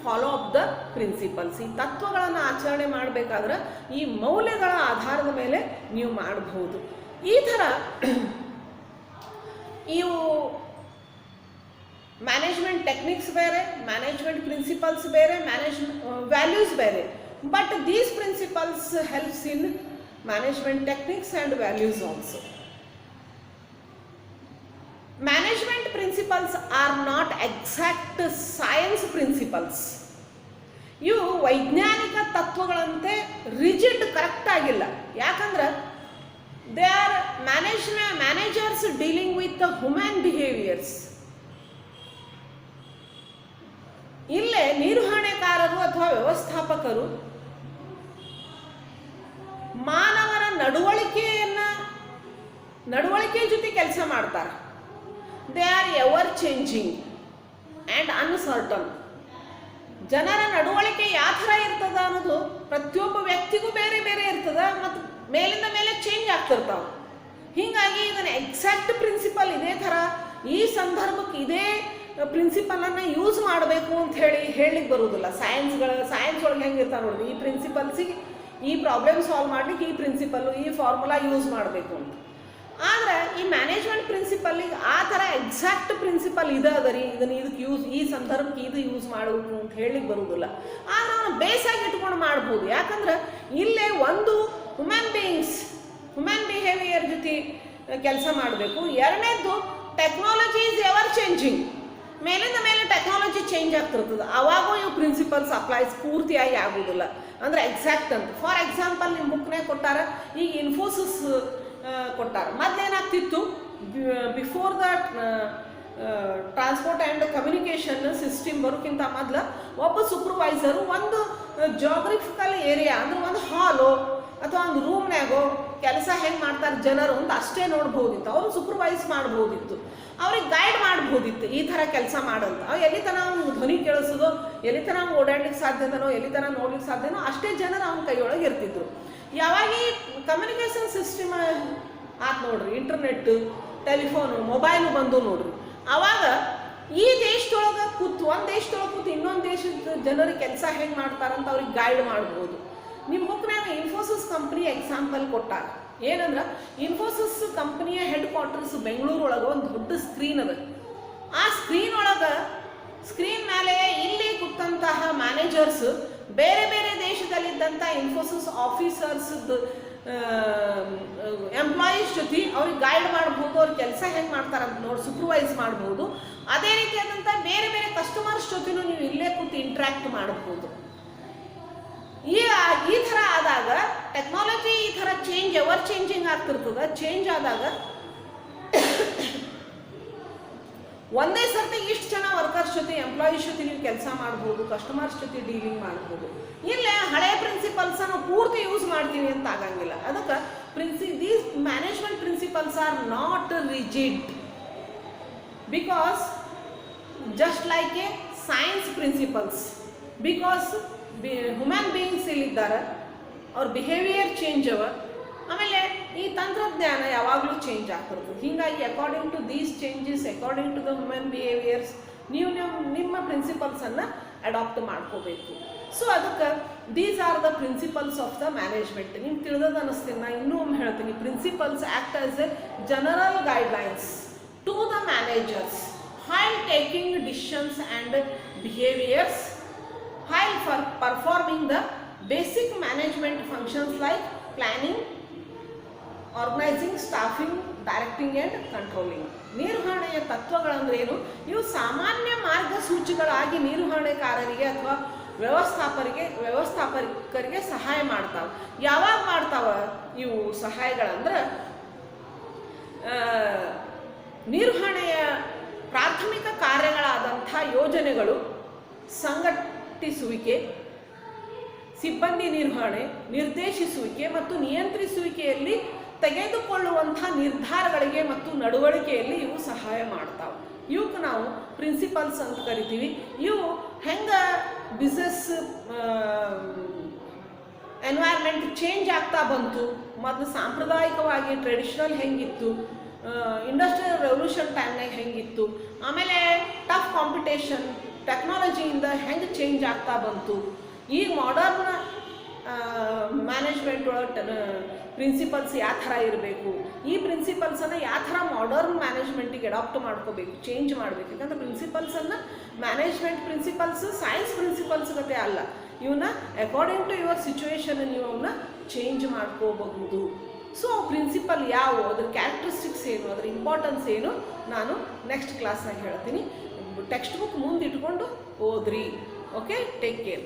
follow up the principles. ಈ ತತ್ವಗಳನ್ನು ಆಚರಣೆ ಮಾಡಬೇಕಾದ್ರೆ ಈ ಮೌಲ್ಯಗಳ ಆಧಾರದ ಮೇಲೆ ನೀವು ಮಾಡಬಹುದು. ಈ ಥರ ಇವು ಮ್ಯಾನೇಜ್ಮೆಂಟ್ ಟೆಕ್ನಿಕ್ಸ್ ಬೇರೆ, ಮ್ಯಾನೇಜ್ಮೆಂಟ್ ಪ್ರಿನ್ಸಿಪಲ್ಸ್ ಬೇರೆ, ವ್ಯಾಲ್ಯೂಸ್ ಬೇರೆ. But these principles helps in management techniques and values also. Management principles are not exact science principles. ಇವು ವೈಜ್ಞಾನಿಕ ತತ್ವಗಳಂತೆ ರಿಜಿಡ್ ಕರೆಕ್ಟ್ ಆಗಿಲ್ಲ. ಯಾಕಂದ್ರೆ they are managers dealing with the human behaviours. ಇಲ್ಲೇ ನಿರ್ವಹಣೆಕಾರರು ಅಥವಾ ವ್ಯವಸ್ಥಾಪಕರು ನಡವಳಿಕೆ ಜೊತೆ ಕೆಲಸ ಮಾಡ್ತಾರೆ. They are ever changing and uncertain. ಜನರ ನಡವಳಿಕೆ ಯಾವ ಥರ ಇರ್ತದ ಅನ್ನೋದು ಪ್ರತಿಯೊಬ್ಬ ವ್ಯಕ್ತಿಗೂ ಬೇರೆ ಬೇರೆ ಇರ್ತದ ಮತ್ತು ಮೇಲಿಂದ ಮೇಲೆ ಚೇಂಜ್ ಆಗ್ತಿರ್ತಾವೆ. ಹೀಗಾಗಿ ಇದನ್ನು ಎಕ್ಸಾಕ್ಟ್ ಪ್ರಿನ್ಸಿಪಲ್ ಇದೇ ಥರ ಈ ಸಂದರ್ಭಕ್ಕೆ ಇದೇ ಪ್ರಿನ್ಸಿಪಲನ್ನು ಯೂಸ್ ಮಾಡಬೇಕು ಅಂತ ಹೇಳಲಿಕ್ಕೆ ಬರುವುದಿಲ್ಲ. ಸೈನ್ಸ್ ಒಳಗೆ ಹೆಂಗಿರ್ತಾವೆ ನೋಡಿರಿ, ಈ ಪ್ರಿನ್ಸಿಪಲ್ಸಿಗೆ ಈ ಪ್ರಾಬ್ಲಮ್ ಸಾಲ್ವ್ ಮಾಡ್ಲಿಕ್ಕೆ ಈ ಪ್ರಿನ್ಸಿಪಲ್ಲು ಈ ಫಾರ್ಮುಲಾ ಯೂಸ್ ಮಾಡಬೇಕು ಅಂತ. ಆದರೆ ಈ ಮ್ಯಾನೇಜ್ಮೆಂಟ್ ಪ್ರಿನ್ಸಿಪಲ್ಲಿಗೆ ಆ ಥರ ಎಕ್ಸಾಕ್ಟ್ ಪ್ರಿನ್ಸಿಪಲ್ ಇದರಿ ಇದಕ್ಕೆ ಈ ಸಂದರ್ಭಕ್ಕೆ ಇದು ಯೂಸ್ ಮಾಡಬೇಕು ಅಂತ ಹೇಳಲಿಕ್ಕೆ ಬರುವುದಿಲ್ಲ. ಆದರೆ ಅವನು ಬೇಸಾಗಿ ಇಟ್ಕೊಂಡು ಮಾಡ್ಬೋದು. ಯಾಕಂದ್ರೆ ಇಲ್ಲೇ ಒಂದು ಹ್ಯೂಮನ್ ಬಿಹೇವಿಯರ್ ಜೊತೆ ಕೆಲಸ ಮಾಡಬೇಕು. ಎರಡನೇದ್ದು ಟೆಕ್ನಾಲಜಿ ಈಸ್ ಎವರ್ ಚೇಂಜಿಂಗ್. ಮೇಲಿಂದ ಮೇಲೆ ಟೆಕ್ನಾಲಜಿ ಚೇಂಜ್ ಆಗ್ತಿರ್ತದೆ. ಅವಾಗೂ ಇವು ಪ್ರಿನ್ಸಿಪಲ್ಸ್ ಅಪ್ಲೈಸ್ ಪೂರ್ತಿಯಾಗಿ ಆಗೋದಿಲ್ಲ. ಅಂದರೆ ಎಕ್ಸಾಕ್ಟ್ ಅಂತ. ಫಾರ್ ಎಕ್ಸಾಂಪಲ್ ನಿಮ್ಮ ಬುಕ್ನಾಗ ಕೊಟ್ಟಾರ, ಈಗ ಇನ್ಫೋಸಿಸ್ ಕೊಟ್ಟಾರ. ಮೊದಲೇನಾಗ್ತಿತ್ತು, before the transport and communication system ಬರೋಕ್ಕಿಂತ ಮೊದಲು ಒಬ್ಬ ಸೂಪರ್ವೈಸರು ಒಂದು ಜಾಗ್ರಫಿಕಲ್ ಏರಿಯಾ ಅಂದ್ರೆ ಒಂದು ಹಾಲು ಅಥವಾ ಒಂದು ರೂಮ್ನಾಗೋ ಕೆಲಸ ಹೆಂಗೆ ಮಾಡ್ತಾರೆ ಜನರು ಅಂತ ಅಷ್ಟೇ ನೋಡ್ಬೋದಿತ್ತು. ಅವರು ಸೂಪರ್ವೈಸ್ ಮಾಡ್ಬೋದಿತ್ತು, ಅವ್ರಿಗೆ ಗೈಡ್ ಮಾಡ್ಬೋದಿತ್ತು ಈ ಥರ ಕೆಲಸ ಮಾಡಂತ. ಎಲ್ಲಿ ತನಕ ಅವ್ನು ಧ್ವನಿ ಕೇಳಿಸೋದೋ, ಎಲ್ಲಿ ತನಕ ಅವ್ನು ಓಡಾಡ್ಲಿಕ್ಕೆ ಸಾಧ್ಯನೋ, ಎಲ್ಲಿ ತನಕ ನೋಡ್ಲಿಕ್ಕೆ ಸಾಧ್ಯನೋ ಅಷ್ಟೇ ಜನರು ಅವನ ಕೈಯೊಳಗೆ ಇರ್ತಿದ್ರು. ಯಾವಾಗ ಈ ಕಮ್ಯುನಿಕೇಷನ್ ಸಿಸ್ಟಮ್ ಆತು ನೋಡ್ರಿ, ಇಂಟರ್ನೆಟ್, ಟೆಲಿಫೋನು, ಮೊಬೈಲು ಬಂದು ನೋಡ್ರಿ, ಆವಾಗ ಈ ದೇಶದೊಳಗೆ ಕೂತು ಒಂದು ದೇಶದೊಳಗೆ ಕೂತು ಇನ್ನೊಂದು ದೇಶದ ಜನರಿಗೆ ಕೆಲಸ ಹೆಂಗೆ ಮಾಡ್ತಾರಂತ ಅವ್ರಿಗೆ ಗೈಡ್ ಮಾಡ್ಬೋದು. ನಿಮ್ಮ ಬುಕ್ನಾಗ ಇನ್ಫೋಸಿಸ್ ಕಂಪ್ನಿ ಎಕ್ಸಾಂಪಲ್ ಕೊಟ್ಟಾರ. ಏನಂದ್ರೆ ಇನ್ಫೋಸಿಸ್ ಕಂಪ್ನಿಯ ಹೆಡ್ ಕ್ವಾರ್ಟರ್ಸ್ ಬೆಂಗಳೂರು ಒಳಗೆ ಒಂದು ದೊಡ್ಡ ಸ್ಕ್ರೀನ್ ಅದ. ಆ ಸ್ಕ್ರೀನ್ ಮೇಲೆ ಇಲ್ಲಿ ಕೂತಂತಹ ಮ್ಯಾನೇಜರ್ಸ್ ಬೇರೆ ಬೇರೆ ದೇಶದಲ್ಲಿದ್ದಂಥ ಇನ್ಫೋಸಿಸ್ ಆಫೀಸರ್ಸ್ ಎಂಪ್ಲಾಯೀಸ್ ಜೊತೆ ಅವ್ರಿಗೆ ಗೈಡ್ ಮಾಡ್ಬೋದು, ಅವ್ರ ಕೆಲಸ ಹೆಂಗೆ ಮಾಡ್ತಾರಂತ ನೋಡಿ ಸೂಪರ್ವೈಸ್ ಮಾಡ್ಬೋದು. ಅದೇ ರೀತಿಯಾದಂಥ ಬೇರೆ ಬೇರೆ ಕಸ್ಟಮರ್ಸ್ ಜೊತೆನೂ ನೀವು ಇಲ್ಲೇ ಕೂತು ಇಂಟ್ರ್ಯಾಕ್ಟ್ ಮಾಡ್ಬೋದು. ಈ ಥರ ಆದಾಗ ಟೆಕ್ನಾಲಜಿ ಈ ಥರ ಎವರ್ ಚೇಂಜಿಂಗ್ ಆಗ್ತಿರ್ತದೆ. ಚೇಂಜ್ ಆದಾಗ ಒಂದೇ ಸರ್ತಿ ಇಷ್ಟು ಜನ ವರ್ಕರ್ಸ್ ಜೊತೆ ಎಂಪ್ಲಾಯೀಸ್ ಜೊತೆ ನೀವು ಕೆಲಸ ಮಾಡ್ಬೋದು, ಕಸ್ಟಮರ್ಸ್ ಜೊತೆ ಡೀಲಿಂಗ್ ಮಾಡ್ಬೋದು. ಇಲ್ಲೇ ಹಳೆ ಪ್ರಿನ್ಸಿಪಲ್ಸನ್ನು ಪೂರ್ತಿ ಯೂಸ್ ಮಾಡ್ತೀವಿ ಅಂತ ಆಗಂಗಿಲ್ಲ. ಅದಕ್ಕೆ these management principles are not rigid because just like a science principles. Because human beings ಇಲ್ಲಿದ್ದಾರೆ, ಅವ್ರ ಬಿಹೇವಿಯರ್ ಚೇಂಜ್ ಅವ. ಆಮೇಲೆ ಈ ತಂತ್ರಜ್ಞಾನ ಯಾವಾಗಲೂ ಚೇಂಜ್ ಆಗ್ತಿರ್ತದೆ. ಹೀಗಾಗಿ according to these changes, according to the human behaviours ನೀವು ನಿಮ್ಮ ಪ್ರಿನ್ಸಿಪಲ್ಸನ್ನು ಅಡಾಪ್ಟ್ ಮಾಡ್ಕೋಬೇಕು. ಸೊ ಅದಕ್ಕೆ these are the principles of the management. ನಿಮ್ಗೆ ತಿಳಿದದ್ದು ಅನ್ನಿಸ್ತೀನಿ, ನಾನು ಇನ್ನೂ ಒಮ್ಮೆ ಹೇಳ್ತೀನಿ. Principles act as a general guidelines to the managers while taking decisions and behaviors, while performing the basic management functions like planning, organizing, staffing, directing and controlling. ನಿರ್ವಹಣೆಯ ತತ್ವಗಳಂದ್ರೆ ಏನು? ಇವು ಸಾಮಾನ್ಯ ಮಾರ್ಗಸೂಚಿಗಳಾಗಿ ನಿರ್ವಹಣೆಕಾರರಿಗೆ ಅಥವಾ ವ್ಯವಸ್ಥಾಪಕರಿಗೆ ಸಹಾಯ ಮಾಡ್ತಾವೆ. ಯಾವಾಗ ಮಾಡ್ತಾವ ಇವು ಸಹಾಯಗಳಂದ್ರೆ, ನಿರ್ವಹಣೆಯ ಪ್ರಾಥಮಿಕ ಕಾರ್ಯಗಳಾದಂಥ ಯೋಜನೆಗಳು, ಸಂಘಟಿಸುವಿಕೆ, ಸಿಬ್ಬಂದಿ ನಿರ್ವಹಣೆ, ನಿರ್ದೇಶಿಸುವಿಕೆ ಮತ್ತು ನಿಯಂತ್ರಿಸುವಿಕೆಯಲ್ಲಿ ತೆಗೆದುಕೊಳ್ಳುವಂಥ ನಿರ್ಧಾರಗಳಿಗೆ ಮತ್ತು ನಡವಳಿಕೆಯಲ್ಲಿ ಇವು ಸಹಾಯ ಮಾಡ್ತಾವೆ. ಇವಕ್ಕೆ ನಾವು ಪ್ರಿನ್ಸಿಪಲ್ಸ್ ಅಂತ ಕರಿತೀವಿ. ಇವು ಹೆಂಗೆ ಬಿಸ್ನೆಸ್ ಎನ್ವೈರ್ಮೆಂಟ್ ಚೇಂಜ್ ಆಗ್ತಾ ಬಂತು, ಮತ್ತು ಸಾಂಪ್ರದಾಯಿಕವಾಗಿ ಟ್ರೆಡಿಷನಲ್ ಹೆಂಗಿತ್ತು, ಇಂಡಸ್ಟ್ರಿಯಲ್ ರೆವಲ್ಯೂಷನ್ ಟೈಮ್ನಾಗ ಹೆಂಗಿತ್ತು, ಆಮೇಲೆ ಟಫ್ ಕಾಂಪಿಟೇಷನ್ ಟೆಕ್ನಾಲಜಿಯಿಂದ ಹೆಂಗೆ ಚೇಂಜ್ ಆಗ್ತಾ ಬಂತು, ಈಗ ಮಾಡರ್ನ್ ಮ್ಯಾನೇಜ್ಮೆಂಟ್ ಒಳಗೆ ಪ್ರಿನ್ಸಿಪಲ್ಸ್ ಯಾವ ಥರ ಇರಬೇಕು, ಈ ಪ್ರಿನ್ಸಿಪಲ್ಸನ್ನು ಯಾವ ಥರ ಮಾಡರ್ನ್ ಮ್ಯಾನೇಜ್ಮೆಂಟಿಗೆ ಅಡಾಪ್ಟ್ ಮಾಡ್ಕೋಬೇಕು, ಚೇಂಜ್ ಮಾಡಬೇಕು. ಯಾಕಂದ್ರೆ ಪ್ರಿನ್ಸಿಪಲ್ಸನ್ನು ಮ್ಯಾನೇಜ್ಮೆಂಟ್ ಪ್ರಿನ್ಸಿಪಲ್ಸ್ ಸೈನ್ಸ್ ಪ್ರಿನ್ಸಿಪಲ್ಸ್ ಗತೆ ಅಲ್ಲ, ಇವನ್ನ ಅಕಾರ್ಡಿಂಗ್ ಟು ಯುವರ್ ಸಿಚುವೇಶನ್ ನೀವು ಅವನ್ನ ಚೇಂಜ್ ಮಾಡ್ಕೋಬಹುದು. ಸೊ ಪ್ರಿನ್ಸಿಪಲ್ ಯಾವುವು, ಅದ್ರ ಕ್ಯಾರೆಕ್ಟರಿಸ್ಟಿಕ್ಸ್ ಏನು, ಅದ್ರ ಇಂಪಾರ್ಟೆನ್ಸ್ ಏನು, ನಾನು ನೆಕ್ಸ್ಟ್ ಕ್ಲಾಸ್ನಾಗ ಹೇಳ್ತೀನಿ. ಟೆಕ್ಸ್ಟ್ ಬುಕ್ ಮುಂದೆ ಇಟ್ಕೊಂಡು ಓದ್ರಿ. Okay, take care.